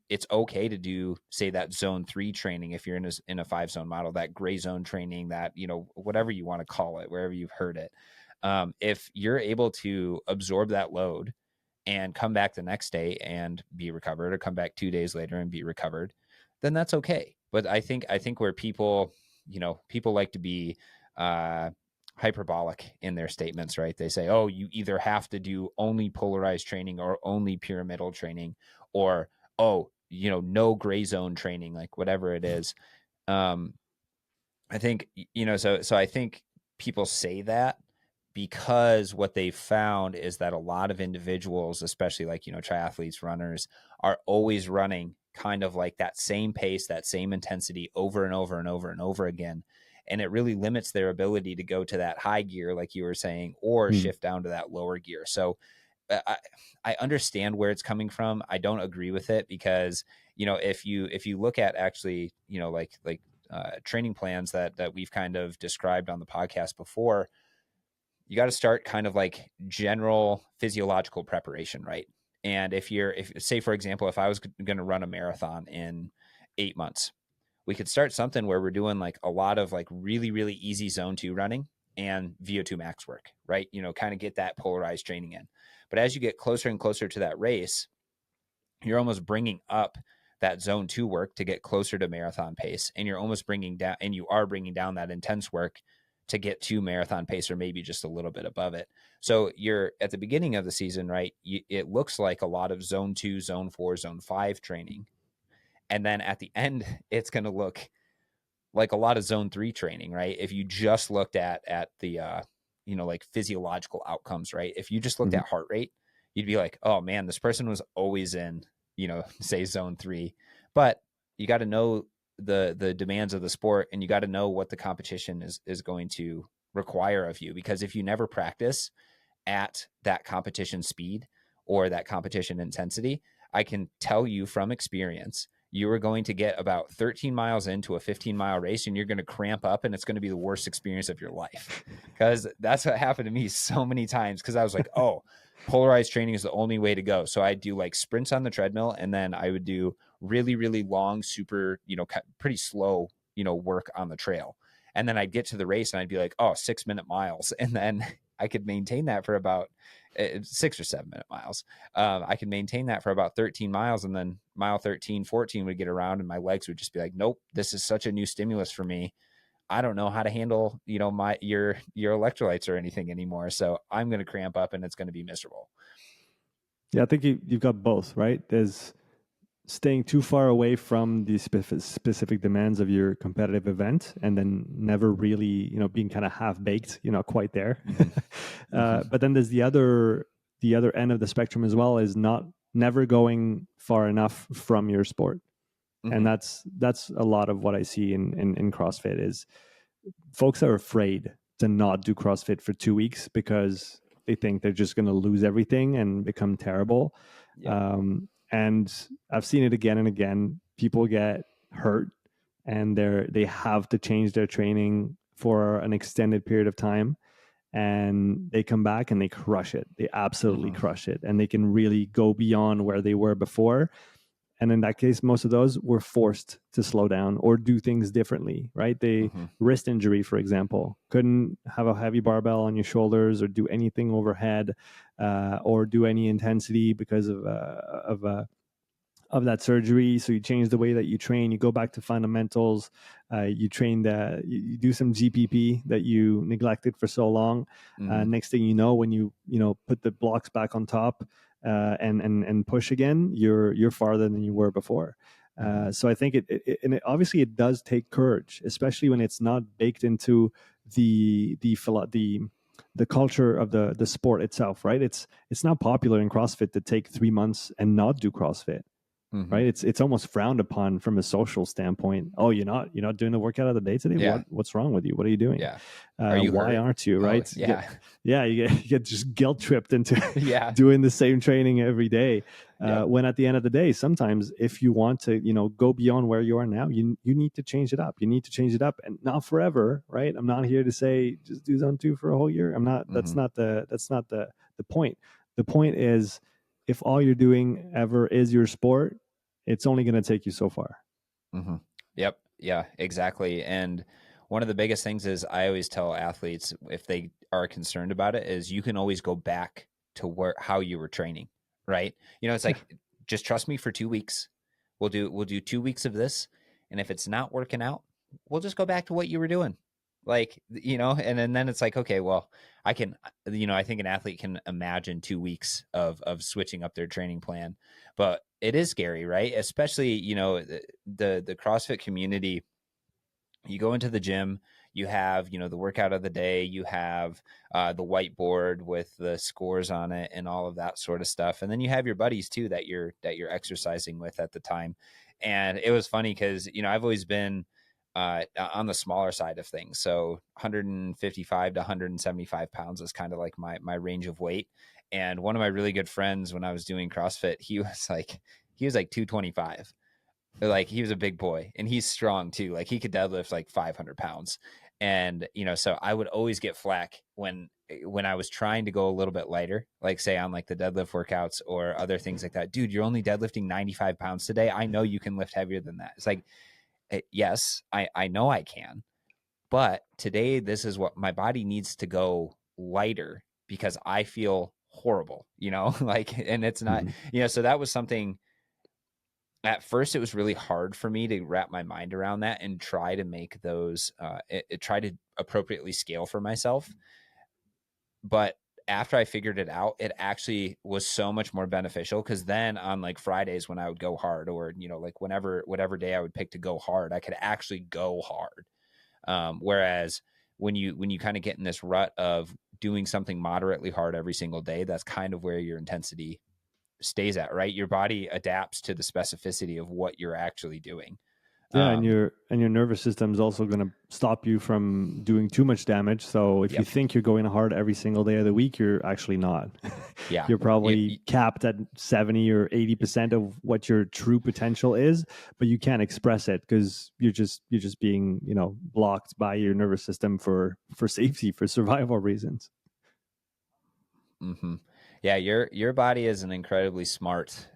it's okay to do, say, that zone 3 training if you're in a 5 zone model, that gray zone training, that whatever you want to call it, wherever you've heard it. If you're able to absorb that load and come back the next day and be recovered, or come back 2 days later and be recovered, then that's okay. But I think where people like to be uh, hyperbolic in their statements, right? They say, oh, you either have to do only polarized training or only pyramidal training, or, oh, no gray zone training, like whatever it is. Um, I think, so I think people say that because what they found is that a lot of individuals, especially like, triathletes, runners, are always running kind of like that same pace, that same intensity over and over and over and over again. And it really limits their ability to go to that high gear, like you were saying, or Mm. shift down to that lower gear. So I understand where it's coming from. I don't agree with it because, if you look at actually, like training plans that we've kind of described on the podcast before, you got to start kind of like general physiological preparation, right? And if say, for example, if I was going to run a marathon in 8 months, we could start something where we're doing like a lot of like really, really easy zone 2 running and VO2 max work, right? Kind of get that polarized training in. But as you get closer and closer to that race, you're almost bringing up that zone 2 work to get closer to marathon pace. And you're almost bringing down, and you are bringing down that intense work to get to marathon pace, or maybe just a little bit above it. So you're at the beginning of the season, right? It looks like a lot of zone 2, zone 4, zone 5 training. And then at the end, it's going to look like a lot of zone 3 training, right? If you just looked at the like physiological outcomes, right? If you just looked Mm-hmm. at heart rate, you'd be like, oh man, this person was always in, say zone 3. But you got to know the demands of the sport, and you got to know what the competition is going to require of you. Because if you never practice at that competition speed or that competition intensity, I can tell you from experience, you are going to get about 13 miles into a 15-mile race and you're going to cramp up, and it's going to be the worst experience of your life. Because that's what happened to me so many times, because I was like, oh, polarized training is the only way to go. So I'd do like sprints on the treadmill, and then I would do really, really long, super, pretty slow, work on the trail. And then I'd get to the race and I'd be like, oh, 6-minute miles. And then I could maintain that for about 6 or 7-minute miles. I could maintain that for about 13 miles. And then mile 13, 14 would get around and my legs would just be like, nope, this is such a new stimulus for me. I don't know how to handle, your electrolytes or anything anymore. So I'm going to cramp up and it's going to be miserable. Yeah, I think you've got both, right? There's staying too far away from the specific demands of your competitive event, and then never really, being kind of half baked, you're not quite there. Mm-hmm. Mm-hmm. But then there's the other end of the spectrum as well, is not never going far enough from your sport. And Mm-hmm. that's a lot of what I see in CrossFit is folks are afraid to not do CrossFit for 2 weeks because they think they're just going to lose everything and become terrible. Yep. And I've seen it again and again. People get hurt and they have to change their training for an extended period of time, and they come back and they crush it. They absolutely Mm-hmm. crush it, and they can really go beyond where they were before. And in that case, most of those were forced to slow down or do things differently, right? They Mm-hmm. wrist injury, for example, couldn't have a heavy barbell on your shoulders or do anything overhead, or do any intensity because of that surgery. So you change the way that you train. You go back to fundamentals. You train you do some GPP that you neglected for so long. Mm-hmm. Next thing you know, when you put the blocks back on top, and push again, you're farther than you were before. Mm-hmm. So I think and obviously it does take courage, especially when it's not baked into the the culture of the sport itself, right? It's not popular in CrossFit to take 3 months and not do CrossFit, Mm-hmm. right? It's almost frowned upon from a social standpoint. Oh, you're not doing the workout of the day today. Yeah. What's wrong with you? What are you doing? Yeah. Are you Why hurt? aren't you? Oh, Right? yeah. You get just guilt tripped into Yeah. doing the same training every day. Yep. When at the end of the day, sometimes if you want to, go beyond where you are now, you need to change it up. You need to change it up, and not forever, right? I'm not here to say just do zone 2 for a whole year. I'm not. Mm-hmm. That's not the point. The point is, if all you're doing ever is your sport, it's only going to take you so far. Mm-hmm. Yep. Yeah, exactly. And one of the biggest things is I always tell athletes, if they are concerned about it, is you can always go back to how you were training, right? It's Yeah. like, just trust me for 2 weeks. We'll do 2 weeks of this. And if it's not working out, we'll just go back to what you were doing. Like, and then it's like, okay, well, I can, I think an athlete can imagine 2 weeks of switching up their training plan, but it is scary, right? Especially, the CrossFit community. You go into the gym, you have, the workout of the day, you have the whiteboard with the scores on it and all of that sort of stuff. And then you have your buddies too that you're exercising with at the time. And it was funny because, I've always been on the smaller side of things. So 155 to 175 pounds is kind of like my range of weight. And one of my really good friends, when I was doing CrossFit, he was like 225. Like, he was a big boy, and he's strong too. Like, he could deadlift like 500 pounds. And, so I would always get flack when I was trying to go a little bit lighter, like say on like the deadlift workouts or other things like that. Dude, you're only deadlifting 95 pounds today. I know you can lift heavier than that. It's like, yes, I know I can, but today this is what my body needs to go lighter because I feel horrible, like, and it's not, Mm-hmm. so that was something. At first it was really hard for me to wrap my mind around that and try to make those try to appropriately scale for myself. But after I figured it out, it actually was so much more beneficial, because then on like Fridays when I would go hard, or like whatever day I would pick to go hard, I could actually go hard. Whereas when you kind of get in this rut of doing something moderately hard every single day, that's kind of where your intensity stays at, right? Your body adapts to the specificity of what you're actually doing. Yeah, and Um, your nervous system is also going to stop you from doing too much damage. So if you yep. think you're going hard every single day of the week, you're actually not. Yeah. You're probably capped at 70 or 80% of what your true potential is, but you can't express it because you're just being, blocked by your nervous system for safety, for survival reasons. Mm-hmm. Yeah. Your body is an incredibly smart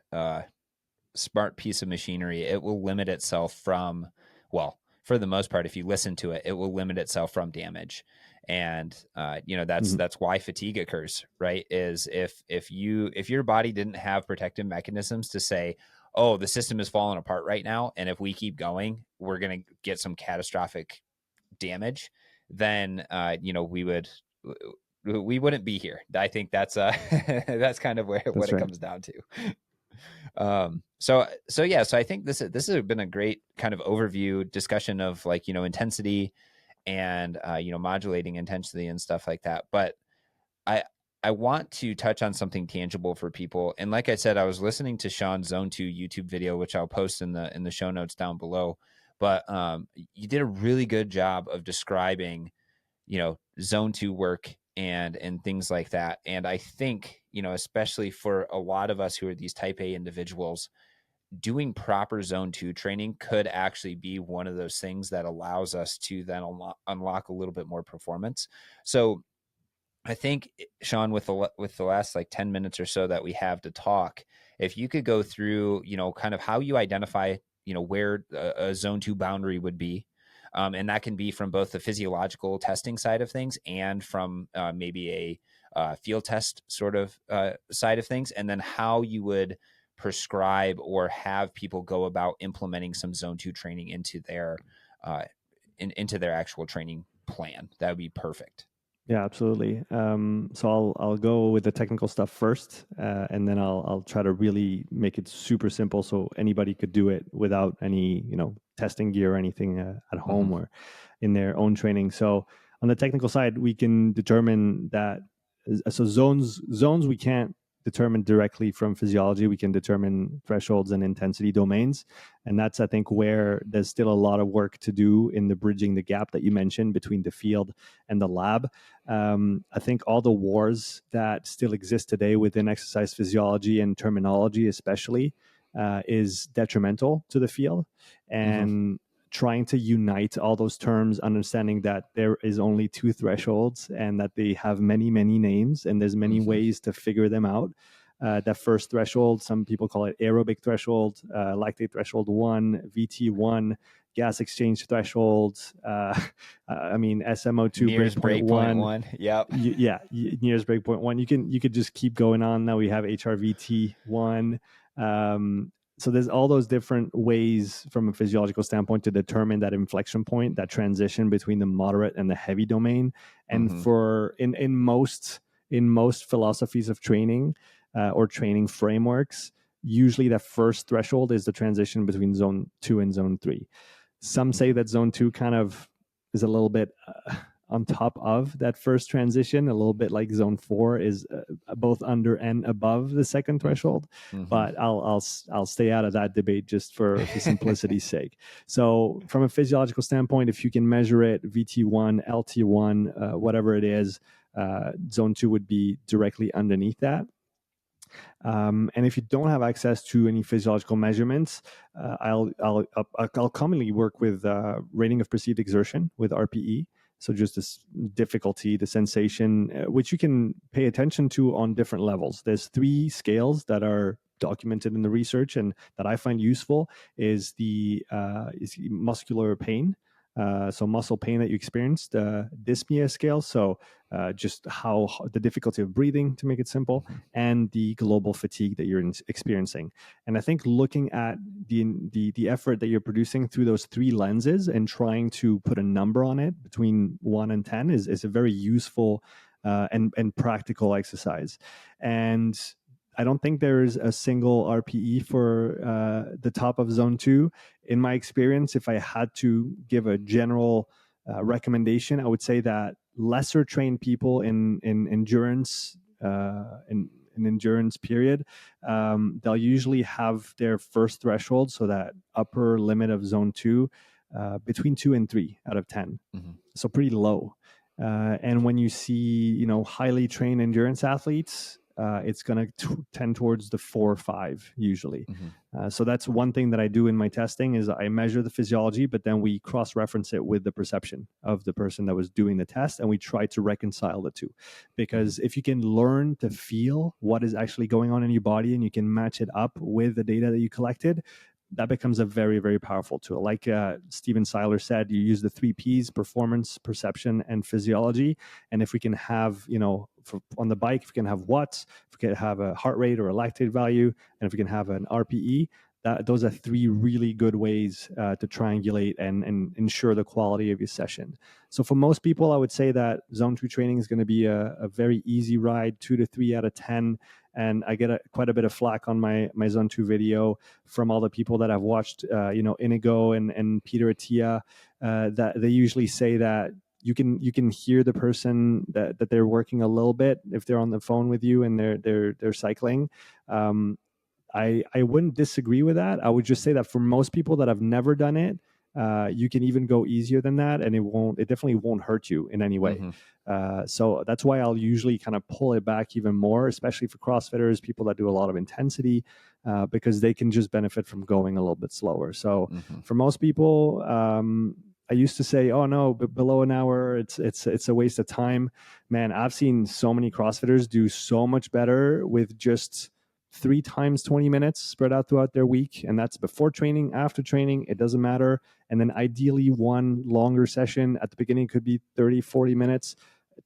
piece of machinery. It will limit itself from, well, for the most part, if you listen to it, it will limit itself from damage. And that's Mhm. that's why fatigue occurs, right? Is if your body didn't have protective mechanisms to say, oh, the system is falling apart right now, and if we keep going, we're gonna get some catastrophic damage, then we wouldn't be here. I think that's that's kind of what That's it right. comes down to. So I think this has been a great kind of overview discussion of, like, intensity and modulating intensity and stuff like that. But I I want to touch on something tangible for people. And like I said, I was listening to Sean's Zone 2 YouTube video, which I'll post in the show notes down below. But you did a really good job of describing, Zone 2 work and things like that. And I think, especially for a lot of us who are these type A individuals, doing proper Zone 2 training could actually be one of those things that allows us to then unlock a little bit more performance. So I think, Sean, with the last like 10 minutes or so that we have to talk, if you could go through, kind of how you identify, where a Zone 2 boundary would be. And that can be from both the physiological testing side of things and from maybe a field test sort of side of things, and then how you would prescribe or have people go about implementing some Zone 2 training into uh, into their actual training plan. That would be perfect. Yeah, absolutely. So I'll go with the technical stuff first, and then I'll try to really make it super simple so anybody could do it without any testing gear or anything at Mm-hmm. home or in their own training. So on the technical side, we can determine that. So zones we can't determine directly from physiology. We can determine thresholds and intensity domains, and that's, I think, where there's still a lot of work to do in the bridging the gap that you mentioned between the field and the lab. I think all the wars that still exist today within exercise physiology and terminology, especially, is detrimental to the field. And trying to unite all those terms, understanding that there is only two thresholds and that they have many, many names, and there's many ways to figure them out. That first threshold, some people call it aerobic threshold, lactate threshold 1, VT1, gas exchange threshold. I mean, SMO2 breakpoint 1. Yep. Nearest breakpoint 1. You could just keep going on. Now we have HRVT 1. So there's all those different ways from a physiological standpoint to determine that inflection point, that transition between the moderate and the heavy domain. And for in most philosophies of training or training frameworks, usually that first threshold is the transition between zone 2 and zone 3. Some say that zone 2 kind of is a little bit on top of that first transition, a little bit like zone 4 is both under and above the second threshold. But I'll stay out of that debate just for simplicity's sake. So from a physiological standpoint, if you can measure it, VT1, LT1, whatever it is, zone 2 would be directly underneath that. And if you don't have access to any physiological measurements, I'll commonly work with rating of perceived exertion with RPE. So just this difficulty, the sensation, which you can pay attention to on different levels. There's 3 scales that are documented in the research and that I find useful is the muscular pain. So muscle pain that you experienced, dyspnea scale. So just how the difficulty of breathing, to make it simple, and the global fatigue that you're experiencing. And I think looking at the effort that you're producing through those 3 lenses and trying to put a number on it between 1 and 10 is a very useful and practical exercise. And I don't think there's a single RPE for the top of zone 2. In my experience, if I had to give a general recommendation, I would say that lesser trained people in endurance in an endurance period, they'll usually have their first threshold, so that upper limit of zone 2, between 2 and 3 out of 10. So pretty low. And when you see, highly trained endurance athletes, it's going to tend towards the 4 or 5 usually. So that's one thing that I do in my testing is I measure the physiology, but then we cross-reference it with the perception of the person that was doing the test, and we try to reconcile the two. Because if you can learn to feel what is actually going on in your body and you can match it up with the data that you collected, that becomes a very, very powerful tool. Like Steven Seiler said, you use the 3 Ps: performance, perception, and physiology. And if we can have, on the bike, if we can have watts, if we can have a heart rate or a lactate value, and if we can have an RPE, those are 3 really good ways to triangulate and ensure the quality of your session. So for most people, I would say that zone 2 training is going to be a very easy ride, 2 to 3 out of 10. And I get quite a bit of flack on my zone 2 video from all the people that I've watched, Inigo and Peter Attia, that they usually say that you can hear the person that they're working a little bit if they're on the phone with you and they're cycling. I wouldn't disagree with that. I would just say that for most people that have never done it, you can even go easier than that, and it definitely won't hurt you in any way. So that's why I'll usually kind of pull it back even more, especially for CrossFitters, people that do a lot of intensity, because they can just benefit from going a little bit slower. So for most people, I used to say, oh no, but below an hour, it's a waste of time. Man, I've seen so many CrossFitters do so much better with just 3 times 20 minutes spread out throughout their week. And that's before training, after training, it doesn't matter. And then ideally 1 longer session at the beginning could be 30, 40 minutes.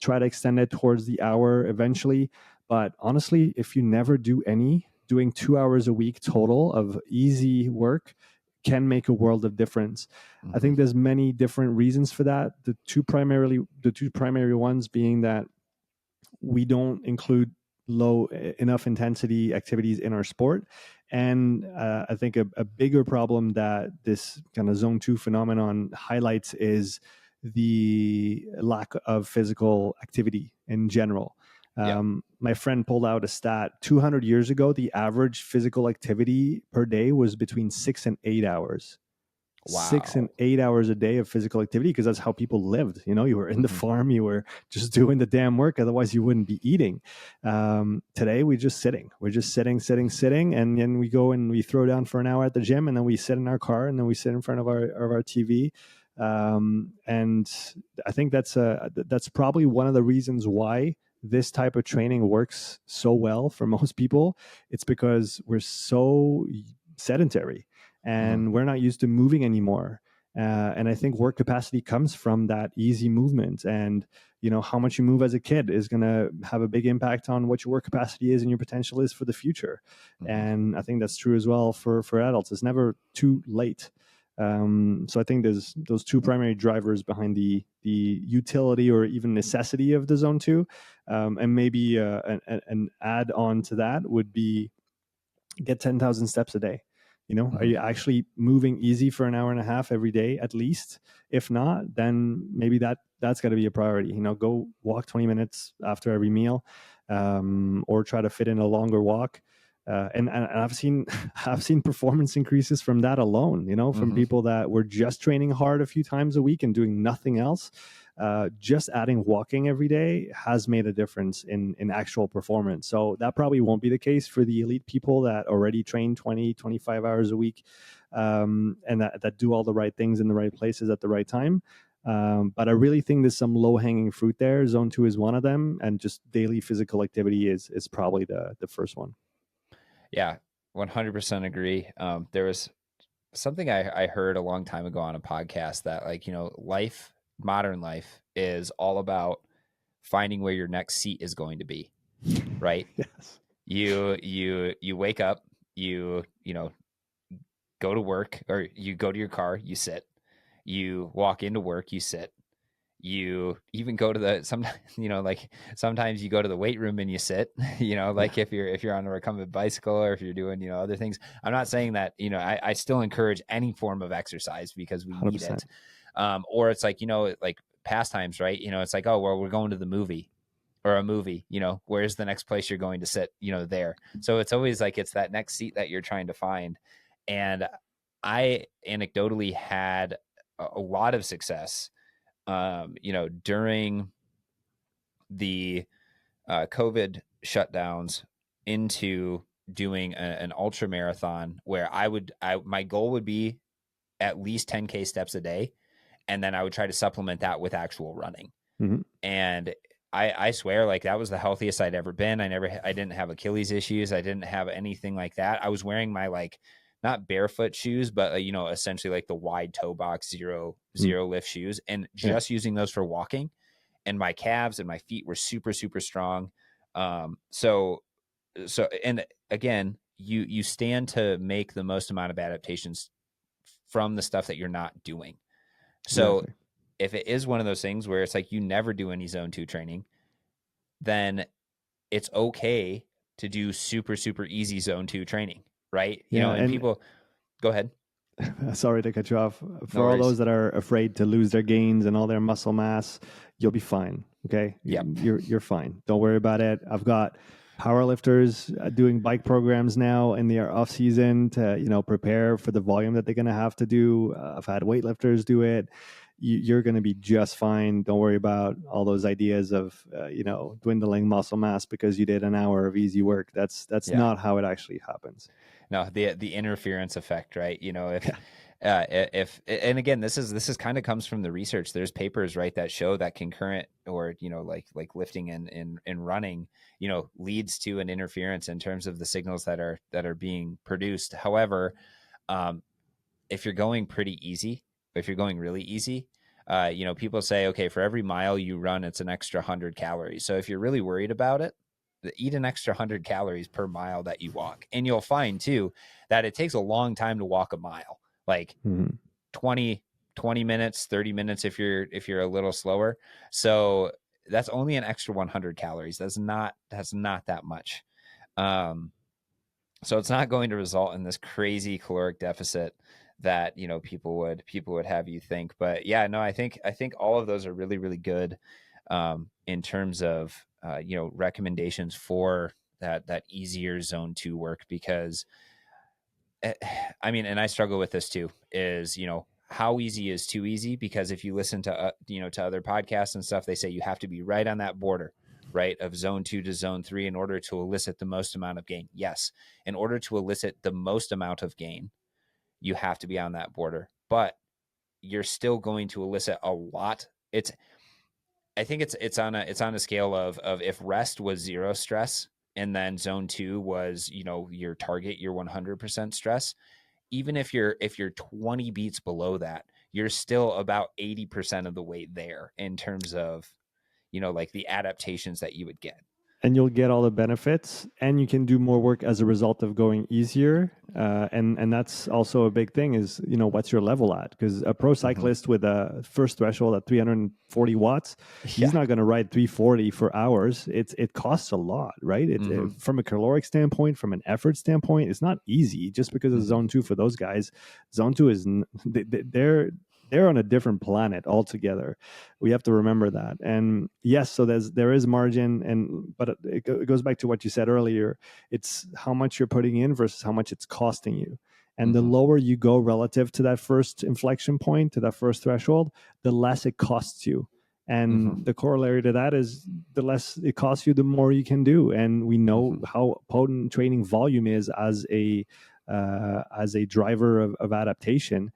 Try to extend it towards the hour eventually. But honestly, if you never do any, doing 2 hours a week total of easy work can make a world of difference. I think there's many different reasons for that. The two primary ones being that we don't include low enough intensity activities in our sport. And I think a bigger problem that this kind of zone 2 phenomenon highlights is the lack of physical activity in general. Yeah. My friend pulled out a stat 200 years ago. The average physical activity per day was between 6 and 8 hours. 6 and 8 hours a day of physical activity, because that's how people lived. You were in the farm, you were just doing the damn work, otherwise you wouldn't be eating. Today we're just sitting, and then we go and we throw down for an hour at the gym, and then we sit in our car, and then we sit in front of our TV. And I think that's probably one of the reasons why this type of training works so well for most people. It's because we're so sedentary and we're not used to moving anymore. And I think work capacity comes from that easy movement. And how much you move as a kid is going to have a big impact on what your work capacity is and your potential is for the future. And I think that's true as well for adults. It's never too late. So I think there's those two primary drivers behind the utility or even necessity of the Zone 2. And maybe an add on to that would be get 10,000 steps a day. Are you actually moving easy for an hour and a half every day at least? If not, then maybe that's got to be a priority. Go walk 20 minutes after every meal, or try to fit in a longer walk. And I've seen performance increases from that alone. From people that were just training hard a few times a week and doing nothing else. Just adding walking every day has made a difference in actual performance. So that probably won't be the case for the elite people that already train 20, 25 hours a week, and that do all the right things in the right places at the right time. But I really think there's some low-hanging fruit there. Zone 2 is one of them, and just daily physical activity is probably the first one. Yeah, 100% agree. There was something I heard a long time ago on a podcast that, like, modern life is all about finding where your next seat is going to be, right? Yes. You wake up, go to work, or you go to your car, you sit, you walk into work, you sit, you even go to sometimes you go to the weight room and you sit, like if you're on a recumbent bicycle, or if you're doing, other things. I'm not saying that, I still encourage any form of exercise because we 100%. need it. Or it's like, like pastimes, right? It's like, oh, well, we're going to the movie or a movie, where's the next place you're going to sit, there. So it's always like, it's that next seat that you're trying to find. And I anecdotally had a lot of success, during the COVID shutdowns, into doing an ultra marathon where my goal would be at least 10K steps a day. And then I would try to supplement that with actual running. And I swear, like, that was the healthiest I'd ever been. I didn't have Achilles issues. I didn't have anything like that. I was wearing my, like, not barefoot shoes, but essentially like the wide toe box zero lift shoes, and just using those for walking. And my calves and my feet were super, super strong. So, and again, you stand to make the most amount of adaptations from the stuff that you're not doing. So Exactly. if it is one of those things where it's like you never do any Zone 2 training, then it's okay to do super, super easy Zone 2 training, right? And people, go ahead. Sorry to cut you off. No For all worries. those that are afraid to lose their gains and all their muscle mass, you'll be fine. Okay, Yep. you're fine. Don't worry about it. I've got powerlifters doing bike programs now in their off season to prepare for the volume that they're going to have to do. I've had weightlifters do it. You're going to be just fine. Don't worry about all those ideas of dwindling muscle mass because you did an hour of easy work. That's not how it actually happens. No, the interference effect, right? If and again, this is kind of comes from the research. There's papers, right, that show that concurrent, or like lifting and running, leads to an interference in terms of the signals that are being produced. However, if you're going pretty easy, if you're going really easy, people say, okay, for every mile you run, it's an extra 100 calories. So if you're really worried about it, eat an extra 100 calories per mile that you walk. And you'll find too that it takes a long time to walk a mile, like 20 minutes, 30 minutes if you're a little slower. So that's only an extra 100 calories. That's not that much. So it's not going to result in this crazy caloric deficit that, people would have you think. But yeah, no, I think all of those are really, really good, in terms of, recommendations for that easier zone 2 work, because I mean, and I struggle with this too, is, how easy is too easy? Because if you listen to, to other podcasts and stuff, they say you have to be right on that border, right, of zone 2 to zone 3 in order to elicit the most amount of gain. Yes. In order to elicit the most amount of gain, you have to be on that border, but you're still going to elicit a lot. I think it's on a scale of if rest was 0 stress and then zone 2 was, your target, your 100% stress. Even if you're 20 beats below that, you're still about 80% of the way there in terms of, like the adaptations that you would get. And you'll get all the benefits, and you can do more work as a result of going easier. And that's also a big thing, is what's your level at? Because a pro cyclist with a first threshold at 340 watts, he's not going to ride 340 for hours. It costs a lot, right? From a caloric standpoint, from an effort standpoint, it's not easy. Just because of zone 2 for those guys, zone 2 is they're on a different planet altogether. We have to remember that. And yes, so there is margin, but it goes back to what you said earlier. It's how much you're putting in versus how much it's costing you. And the lower you go relative to that first inflection point, to that first threshold, the less it costs you. And the corollary to that is the less it costs you, the more you can do. And we know how potent training volume is as a driver of adaptation.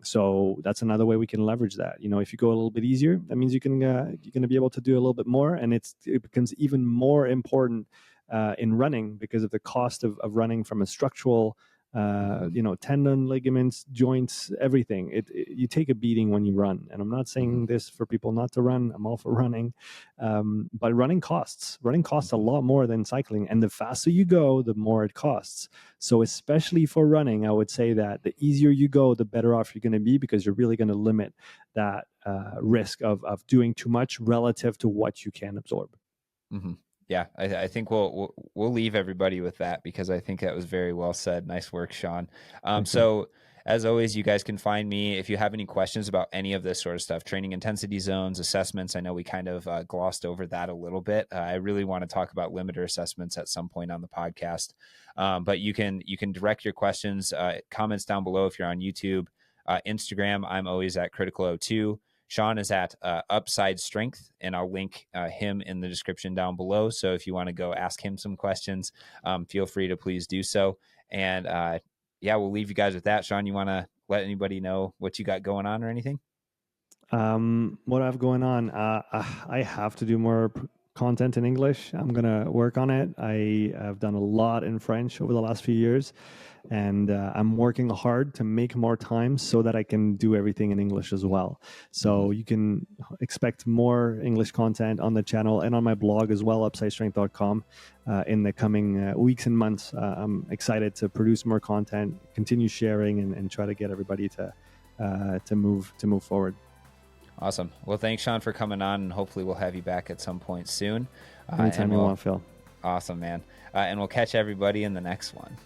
So that's another way we can leverage that. If you go a little bit easier, that means you're going to be able to do a little bit more, and it becomes even more important in running because of the cost of running from a structural, tendon, ligaments, joints, everything. You take a beating when you run, and I'm not saying this for people not to run. I'm all for running, but running costs. Running costs a lot more than cycling, and the faster you go, the more it costs. So especially for running, I would say that the easier you go, the better off you're going to be, because you're really going to limit that risk of doing too much relative to what you can absorb. Yeah, I think we'll leave everybody with that, because I think that was very well said. Nice work, Sean. So as always, you guys can find me if you have any questions about any of this sort of stuff, training intensity zones, assessments. I know we kind of glossed over that a little bit. I really want to talk about limiter assessments at some point on the podcast. But you can direct your questions, comments down below if you're on YouTube. Instagram, I'm always at Critical02. Sean is at Upside Strength, and I'll link him in the description down below. So if you want to go ask him some questions, feel free to please do so. And yeah, we'll leave you guys with that. Sean, you want to let anybody know what you got going on or anything? What I have going on, I have to do more content in English. I'm going to work on it. I have done a lot in French over the last few years, and I'm working hard to make more time so that I can do everything in English as well. So you can expect more English content on the channel and on my blog as well, upsidestrength.com, in the coming weeks and months. I'm excited to produce more content, continue sharing, and try to get everybody to move forward. Awesome. Well, thanks, Sean, for coming on, and hopefully we'll have you back at some point soon. Anytime you want, Phil. Awesome, man. And we'll catch everybody in the next one.